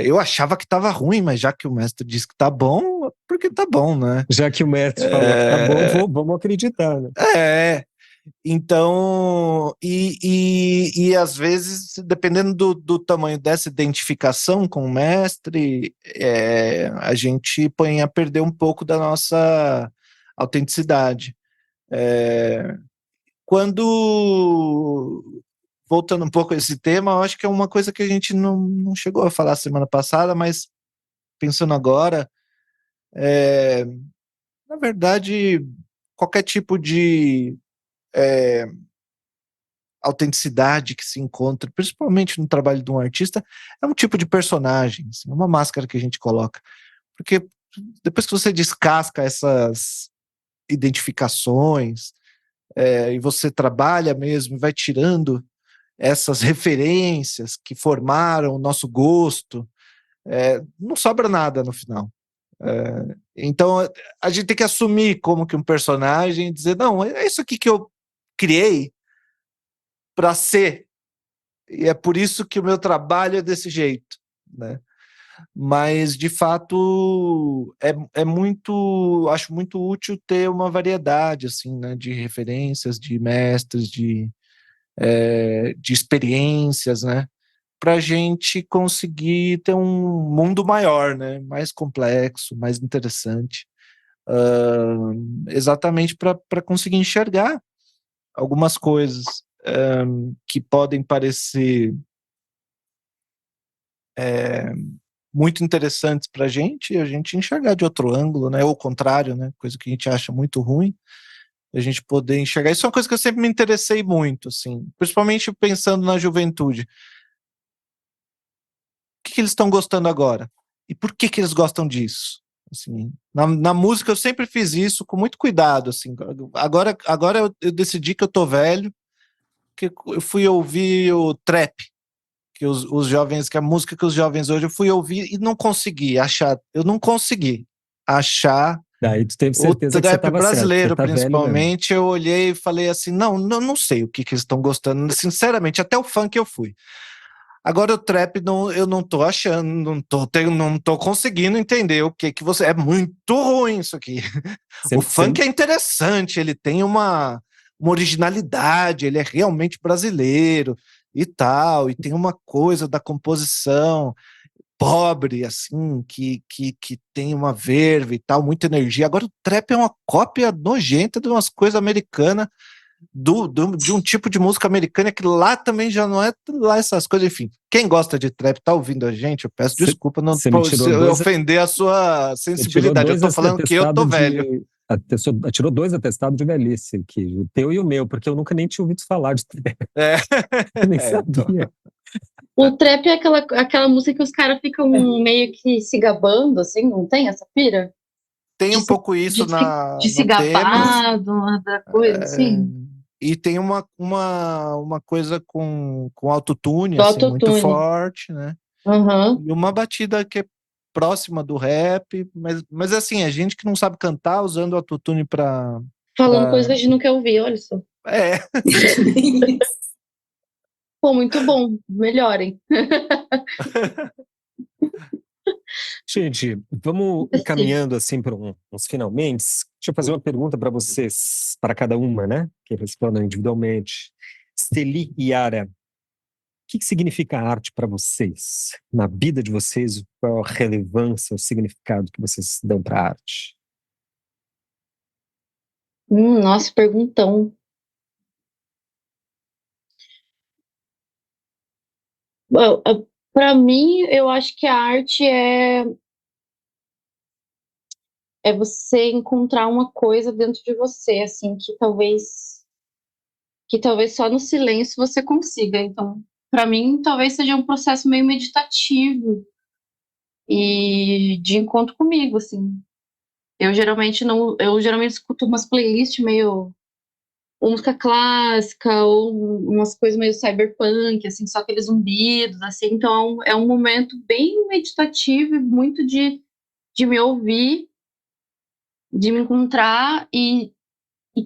Eu achava que estava ruim, mas já que o mestre disse que está bom, porque está bom, né? Já que o mestre falou que está bom, vamos acreditar, né? Então, e às vezes, dependendo do tamanho dessa identificação com o mestre, a gente põe a perder um pouco da nossa autenticidade. Voltando um pouco a esse tema, eu acho que é uma coisa que a gente não chegou a falar semana passada, mas pensando agora, na verdade, qualquer tipo de autenticidade que se encontra, principalmente no trabalho de um artista, é um tipo de personagem, assim, uma máscara que a gente coloca. Porque depois que você descasca essas identificações, e você trabalha mesmo, vai tirando essas referências que formaram o nosso gosto, não sobra nada no final. Então a gente tem que assumir como que um personagem e dizer, não, é isso aqui que eu criei para ser, e é por isso que o meu trabalho é desse jeito, né? Mas de fato acho muito útil ter uma variedade assim, né, de referências, de mestres, de experiências, né, para a gente conseguir ter um mundo maior, né, mais complexo, mais interessante, exatamente para conseguir enxergar algumas coisas que podem parecer muito interessantes para a gente enxergar de outro ângulo, né, ou o contrário, né, coisa que a gente acha muito ruim, a gente poder enxergar. Isso é uma coisa que eu sempre me interessei muito, assim, principalmente pensando na juventude. O que eles estão gostando agora? E por que eles gostam disso? Assim, na música eu sempre fiz isso com muito cuidado, assim. Agora eu decidi que eu tô velho, que eu fui ouvir o trap, que os jovens, que a música que os jovens hoje, eu fui ouvir e não consegui achar, eu não consegui achar Daí tu teve o certeza que você trap estava certo, você brasileiro, tá velho mesmo. principalmente. Eu olhei e falei assim, não sei o que eles estão gostando, sinceramente, até o funk eu fui. Agora o trap eu não tô achando, não tô conseguindo entender o que você, é muito ruim isso aqui. O funk é interessante, ele tem uma originalidade, ele é realmente brasileiro e tal, e tem uma coisa da composição pobre, assim, que tem uma verve e tal, muita energia. Agora o trap é uma cópia nojenta de umas coisas americanas, de um tipo de música americana que lá também já não é lá essas coisas. Enfim, quem gosta de trap tá ouvindo a gente, eu peço desculpa não Você me tirou se eu dois, ofender a sua você tirou sensibilidade. Eu dois tô falando que eu tô atestados velho. tirou 2 atestados de velhice aqui, o teu e o meu, porque eu nunca nem tinha ouvido falar de trap, É, eu nem então. sabia. O trap é aquela música que os caras ficam meio que se gabando, assim, não tem essa pira? Tem De um se, pouco isso de se no tema. gabar da coisa, assim. E tem uma coisa com autotune, Do assim, muito autotune. forte, né? Aham. E uma batida que é próxima do rap, mas assim, a gente que não sabe cantar usando autotune Falando coisa que a pra... gente não quer ouvir, olha só. É, Pô, muito bom. Melhorem. Gente, vamos Sim. caminhando assim para uns finalmente. Deixa eu fazer uma pergunta para vocês, para cada uma, né? Que respondam individualmente. Steli e Yara, o que significa arte para vocês? Na vida de vocês, qual a relevância, o significado que vocês dão para a arte? Nossa, perguntão. Para mim, eu acho que a arte é você encontrar uma coisa dentro de você, assim, que talvez só no silêncio você consiga. Então, para mim, talvez seja um processo meio meditativo e de encontro comigo, assim. Eu geralmente escuto umas playlists meio ou música clássica ou umas coisas meio cyberpunk, assim, só aqueles zumbidos, assim. Então, é um momento bem meditativo e muito de me ouvir, de me encontrar e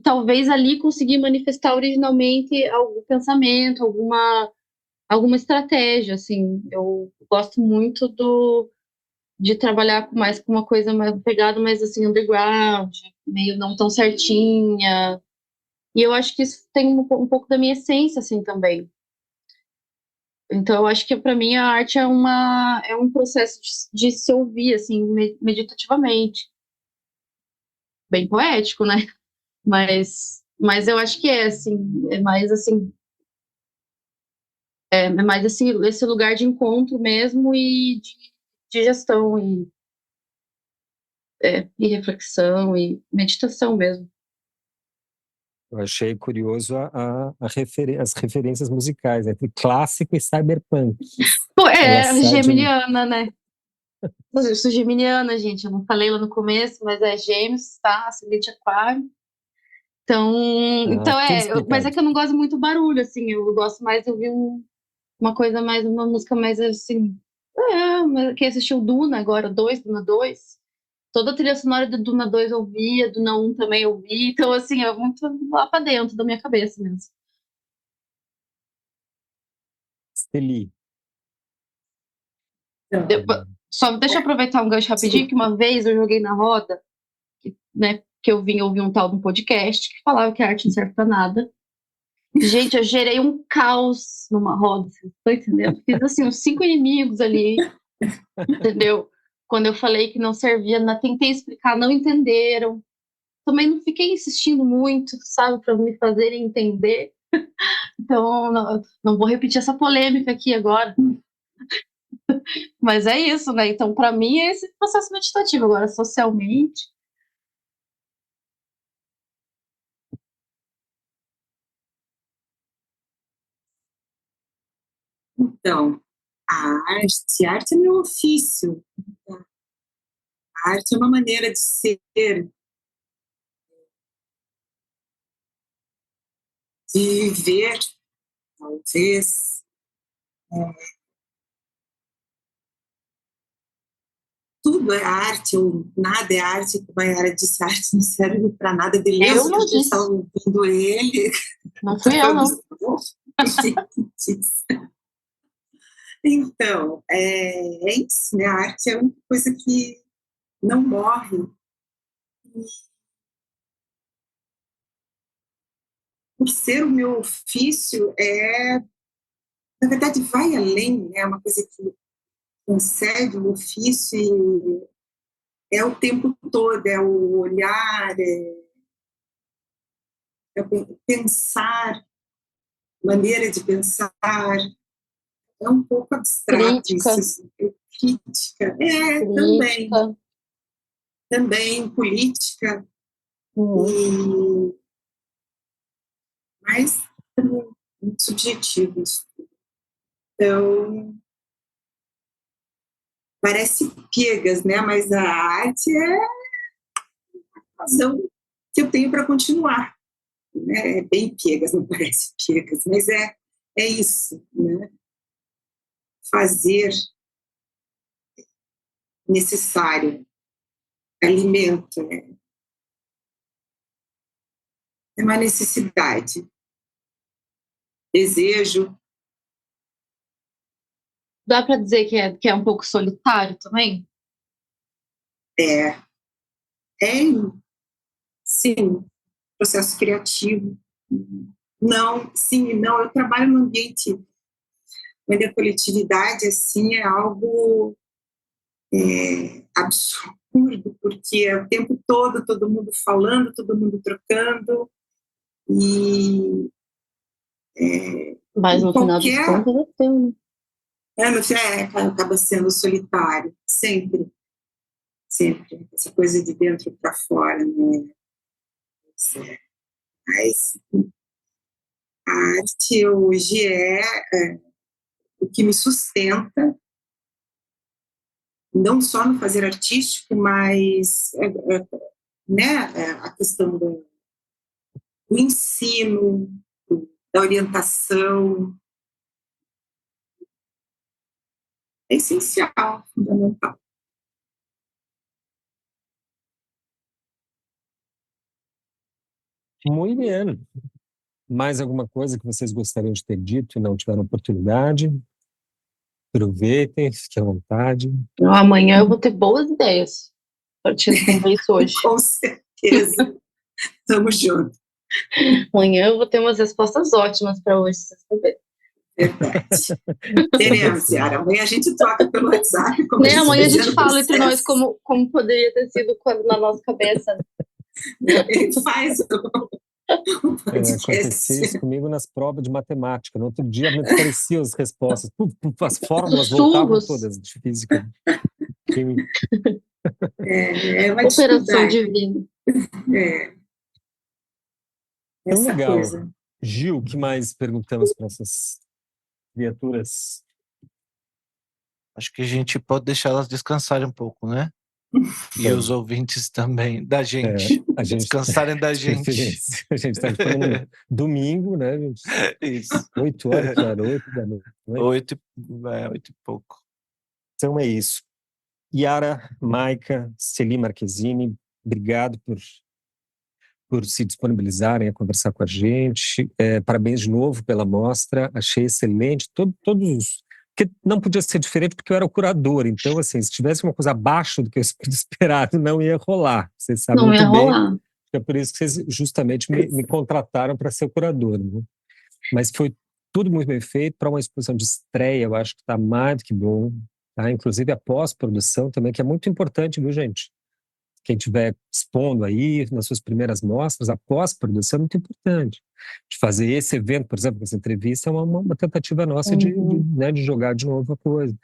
talvez ali conseguir manifestar originalmente algum pensamento, alguma estratégia, assim. Eu gosto muito de trabalhar mais com uma coisa mais pegada mais assim underground, meio não tão certinha. E eu acho que isso tem um pouco da minha essência, assim, também. Então, eu acho que para mim a arte é um processo de se ouvir, assim, meditativamente. Bem poético, né? Mas eu acho que assim, é mais esse lugar de encontro mesmo e de gestão e reflexão e meditação mesmo. Eu achei curioso as referências musicais entre clássico e cyberpunk. Pô, Ela sai de um... geminiana, né? Eu sou geminiana, gente. Eu não falei lá no começo, mas é Gêmeos, tá? Ascendente Aquário. Então tudo mas é explicado. que eu não gosto muito do barulho, assim. Eu gosto mais de ouvir uma coisa mais, uma música mais assim. Quem assistiu Duna agora, Duna 2. Toda a trilha sonora do Duna 2 eu ouvia, Duna 1 também eu ouvi. Então, assim, é muito lá pra dentro da minha cabeça mesmo. Steli. Depois- Só deixa eu aproveitar um gancho rapidinho, Sim. que uma vez eu joguei na roda, né? Que eu vim ouvir um tal de um podcast que falava que a arte não serve pra nada. Gente, eu gerei um caos numa roda, vocês estão entendendo? Fiz assim, uns 5 inimigos ali, entendeu? Quando eu falei que não servia, tentei explicar, não entenderam. Também não fiquei insistindo muito, sabe, para me fazerem entender. Então, não vou repetir essa polêmica aqui agora. Mas é isso, né? Então, para mim, é esse processo meditativo. Agora, socialmente. Então, a arte é meu ofício. A arte é uma maneira de ser, de viver, talvez. Tudo é arte, ou nada é arte, como a Yara disse, a arte não serve para nada. Eu Eu lembro que não eu disse. estava ouvindo ele. Não fui eu, não. Então, é isso, né? A arte é uma coisa que não morre. Por ser o meu ofício, na verdade, vai além, né? É uma coisa que concede o ofício e é o tempo todo, é o olhar, é pensar, maneira de pensar. É um pouco abstrato Crítica, isso, assim, crítica. Também, crítica. também política, Uhum. e, mas também muito subjetivo isso. Então, parece piegas, né? Mas a arte é a razão que eu tenho para continuar. Né? É bem piegas, não parece piegas, mas é isso, né? Fazer necessário, alimento, né? É uma necessidade, desejo. Dá para dizer que é um pouco solitário também? É, sim, processo criativo. Não, sim e não. Eu trabalho num ambiente onde a coletividade assim é algo absurdo, porque é o tempo todo mundo falando, todo mundo trocando, e Mas em no final das qualquer contas é teu, né? ano acaba sendo solitário, sempre, sempre, essa coisa de dentro para fora, né? Mas a arte hoje é o que me sustenta, não só no fazer artístico, mas né, a questão do ensino, da orientação, é essencial, fundamental. Muito bem. Mais alguma coisa que vocês gostariam de ter dito e não tiveram oportunidade? Aproveitem, fiquem à vontade. Amanhã eu vou ter boas ideias. Partindo como isso hoje. Com certeza. Tamo junto. Amanhã eu vou ter umas respostas ótimas para hoje, vocês vão ver. Verdade. Teremos, Yara. Amanhã a gente troca pelo WhatsApp. Como Né? Amanhã a gente no fala entre nós processo. como poderia ter sido na nossa cabeça. Ele faz um Acontecia isso podcast. comigo nas provas de matemática. No outro dia me apareciam as respostas. As fórmulas Os voltavam surros. todas de física, química. É uma Operação dificuldade. divina. É, Então, essa legal. coisa. Gil, o que mais perguntamos para essas criaturas? Acho que a gente pode deixar elas descansarem um pouco, né? E os ouvintes também, da gente. A gente Descansarem da de gente. preferência. A gente está num domingo, né, gente? Isso. 8 horas, claro, 8 da noite. 8 e pouco. Então é isso. Yara, Maica, Celi Marquezine, obrigado por se disponibilizarem a conversar com a gente. Parabéns de novo pela mostra, achei excelente. Todos os... Porque não podia ser diferente porque eu era o curador, então, assim, se tivesse uma coisa abaixo do que eu esperado, não ia rolar. Vocês sabem Não muito ia bem. rolar. É por isso que vocês justamente me contrataram para ser o curador, né? Mas foi tudo muito bem feito para uma exposição de estreia, eu acho que está mais do que bom. Tá? Inclusive a pós-produção também, que é muito importante, viu, gente? Quem estiver expondo aí nas suas primeiras mostras, a pós-produção é muito importante. De fazer esse evento, por exemplo, essa entrevista, é uma tentativa nossa né, de jogar de novo a coisa.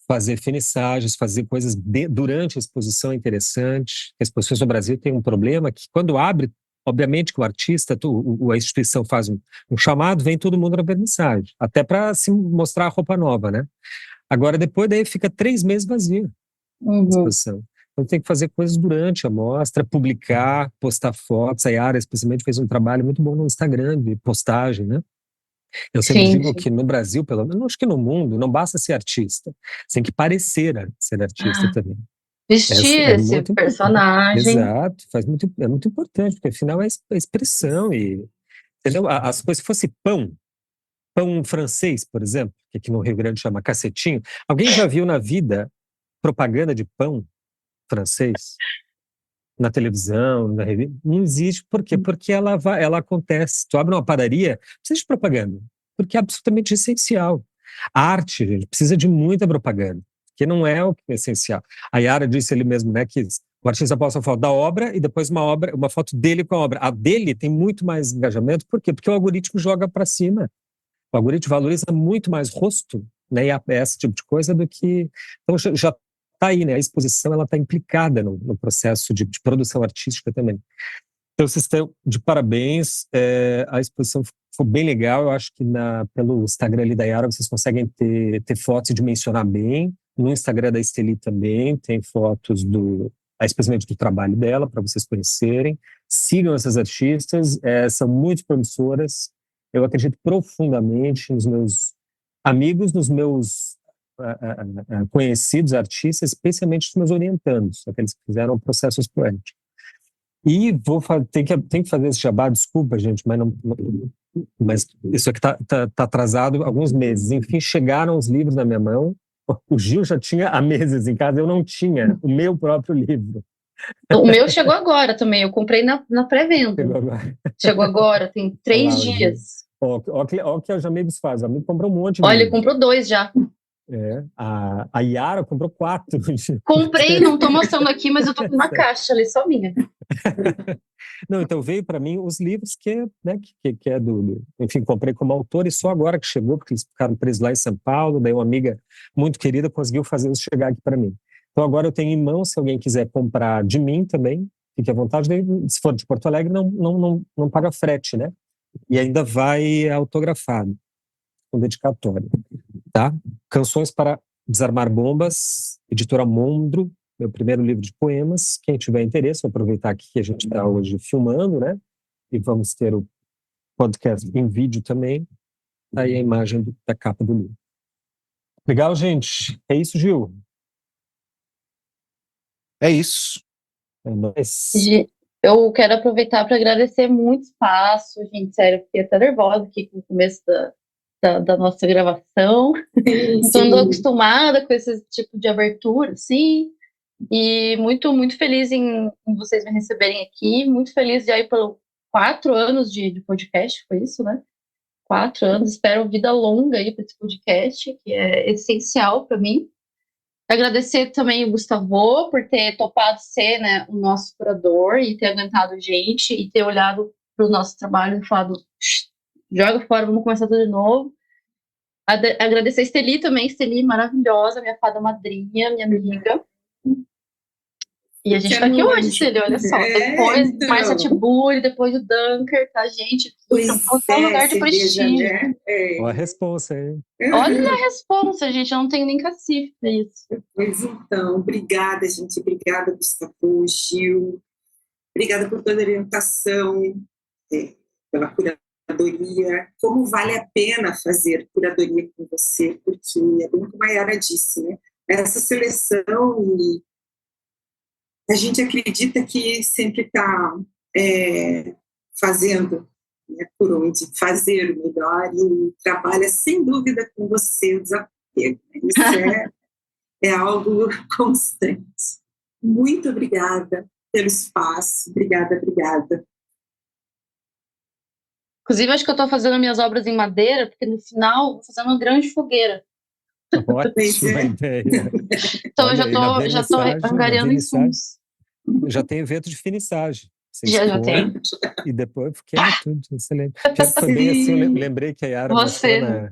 Fazer finissagens, fazer coisas durante a exposição é interessante. A exposição do Brasil tem um problema que quando abre, obviamente que o artista, a instituição faz um chamado, vem todo mundo na vernissagem, até para se mostrar a roupa nova, né? Agora, depois daí fica 3 meses vazio a exposição. Então tem que fazer coisas durante a mostra, publicar, postar fotos. A Yara, especialmente, fez um trabalho muito bom no Instagram de postagem, né? Eu sempre digo que no Brasil, pelo menos, acho que no mundo, não basta ser artista. Você tem que parecer ser artista também. Vestir esse personagem. Exato, é muito importante, porque afinal é expressão. Entendeu? As coisas, se fosse pão francês, por exemplo, que aqui no Rio Grande chama cacetinho, alguém já viu na vida propaganda de pão francês? Na televisão, na revista? Não existe. Por quê? Porque ela acontece. Tu abre uma padaria, precisa de propaganda, porque é absolutamente essencial. A arte, gente, precisa de muita propaganda, porque não é o que é essencial. A Yara disse ali mesmo, né, que o artista posta uma foto da obra e depois uma foto dele com a obra. A dele tem muito mais engajamento, por quê? Porque o algoritmo joga para cima. O algoritmo valoriza muito mais rosto, né, e esse tipo de coisa do que... Então já está aí, né? A exposição ela está implicada no processo de produção artística também. Então vocês estão de parabéns. A exposição foi bem legal. Eu acho que pelo Instagram ali da Yara vocês conseguem ter fotos e dimensionar bem. No Instagram da Esteli também tem fotos especialmente do trabalho dela para vocês conhecerem. Sigam essas artistas, são muito promissoras. Eu acredito profundamente nos meus amigos, nos meus conhecidos artistas, especialmente os meus orientandos, aqueles que fizeram processos poéticos. E tem que fazer esse jabá, desculpa, gente, mas isso aqui tá atrasado alguns meses. Enfim, chegaram os livros na minha mão. O Gil já tinha há meses em casa, eu não tinha o meu próprio livro. O meu chegou agora também, eu comprei na pré-venda. Chegou agora, tem 3 dias. Olha o que a Jamibs faz, a Jamibs comprou um monte de livro. Olha, livro. Comprou 2 já. A Yara comprou 4. Comprei, não estou mostrando aqui, mas eu estou com uma caixa ali, só minha. Não, então veio para mim os livros que é enfim, comprei como autor e só agora que chegou, porque eles ficaram presos lá em São Paulo, daí uma amiga muito querida conseguiu fazê-los chegar aqui para mim. Então agora eu tenho em mão, se alguém quiser comprar de mim também, fique à vontade, daí, se for de Porto Alegre não paga frete, né? E ainda vai autografado, com dedicatório, tá? Canções para Desarmar Bombas, editora Mondro, meu primeiro livro de poemas. Quem tiver interesse, vou aproveitar aqui que a gente está hoje filmando, né? E vamos ter o podcast em vídeo também. Aí a imagem da capa do livro. Legal, gente? É isso, Gil? É isso. É nóis. Eu quero aproveitar para agradecer muito espaço, gente, sério, fiquei até nervosa aqui com o começo da nossa gravação. Estou acostumada com esse tipo de abertura, sim. E muito, muito feliz em vocês me receberem aqui, muito feliz de ir pelo 4 anos de podcast, foi isso, né? 4 anos, espero vida longa aí para esse podcast, que é essencial para mim. Agradecer também o Gustavo por ter topado ser, né, o nosso curador e ter aguentado a gente e ter olhado para o nosso trabalho e falado, joga fora, vamos começar tudo de novo. Agradecer a Esteli também, Esteli maravilhosa, minha fada madrinha, minha amiga. E a gente tá aqui hoje, Esteli, olha só. Depois então. Márcia Tiburi, depois o Dunker, tá, gente? Pois É um lugar de prestígio. né? Olha a responsa aí. Olha a responsa, gente, eu não tenho nem cacife pra isso. Pois então, obrigada, gente. Obrigada, Gustavo, Gil. Obrigada por toda a orientação, pela curadoria. Como vale a pena fazer curadoria com você, porque é como a Mayara disse, né? Essa seleção, e a gente acredita que sempre está fazendo, né, por onde fazer o melhor, e trabalha sem dúvida com você o desapego. Isso é algo constante. Muito obrigada pelo espaço. Obrigada. Inclusive, acho que eu estou fazendo minhas obras em madeira, porque no final vou fazer uma grande fogueira. Ótima ideia. Então eu já tô angariando insumos. Já tem evento de finissagem. Já tem. E depois queima tudo. Excelente. Também assim, eu lembrei que a Yara mostrou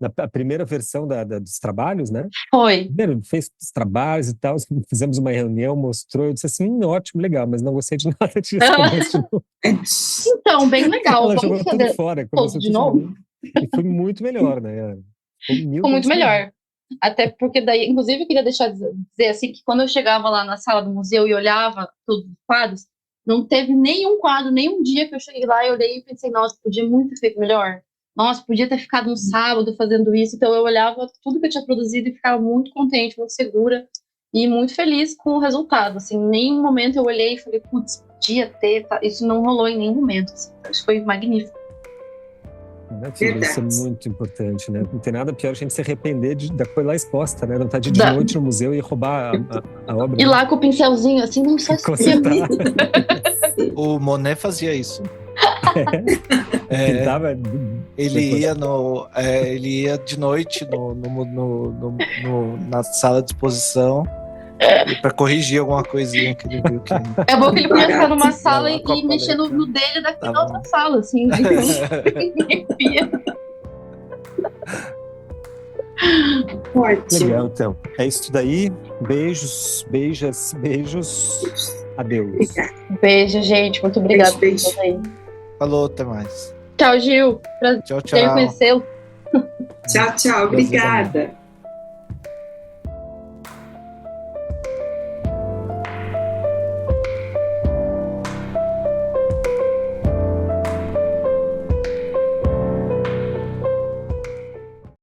na primeira versão dos trabalhos, né? Foi. Primeiro, fez os trabalhos e tal, fizemos uma reunião, mostrou, eu disse assim, ótimo, legal, mas não gostei de nada disso. Então, bem legal. Ela vamos jogou fazer tudo fora. tudo de novo? E foi muito melhor, né? Foi muito melhor. Até porque daí, inclusive, eu queria deixar dizer assim, que quando eu chegava lá na sala do museu e olhava todos os quadros, não teve nenhum quadro, nenhum dia que eu cheguei lá e olhei e pensei, nossa, podia muito ter feito melhor. Nossa, podia ter ficado um sábado fazendo isso. Então eu olhava tudo que eu tinha produzido e ficava muito contente, muito segura e muito feliz com o resultado. Assim, em nenhum momento eu olhei e falei, putz, podia ter. Tá? Isso não rolou em nenhum momento. Assim. Isso foi magnífico. Isso é muito importante, né? Não tem nada pior a gente se arrepender da coisa lá exposta, né? Não tá de noite no museu e roubar a obra. E lá com o pincelzinho, assim, não só consertar. O Monet fazia isso. Pintava. Ele ia de noite na sala de exposição para corrigir alguma coisinha que ele viu que... É bom que ele podia ficar numa sala e mexer no dele daqui na outra sala, assim. Legal, então. É isso daí. Beijos, beijas, beijos. Adeus. Beijo, gente. Muito obrigada por Beijo. tudo aí. Falou, até mais. Tchau, Gil. Prazer Tchau. conhecê-lo. Tchau. Obrigada.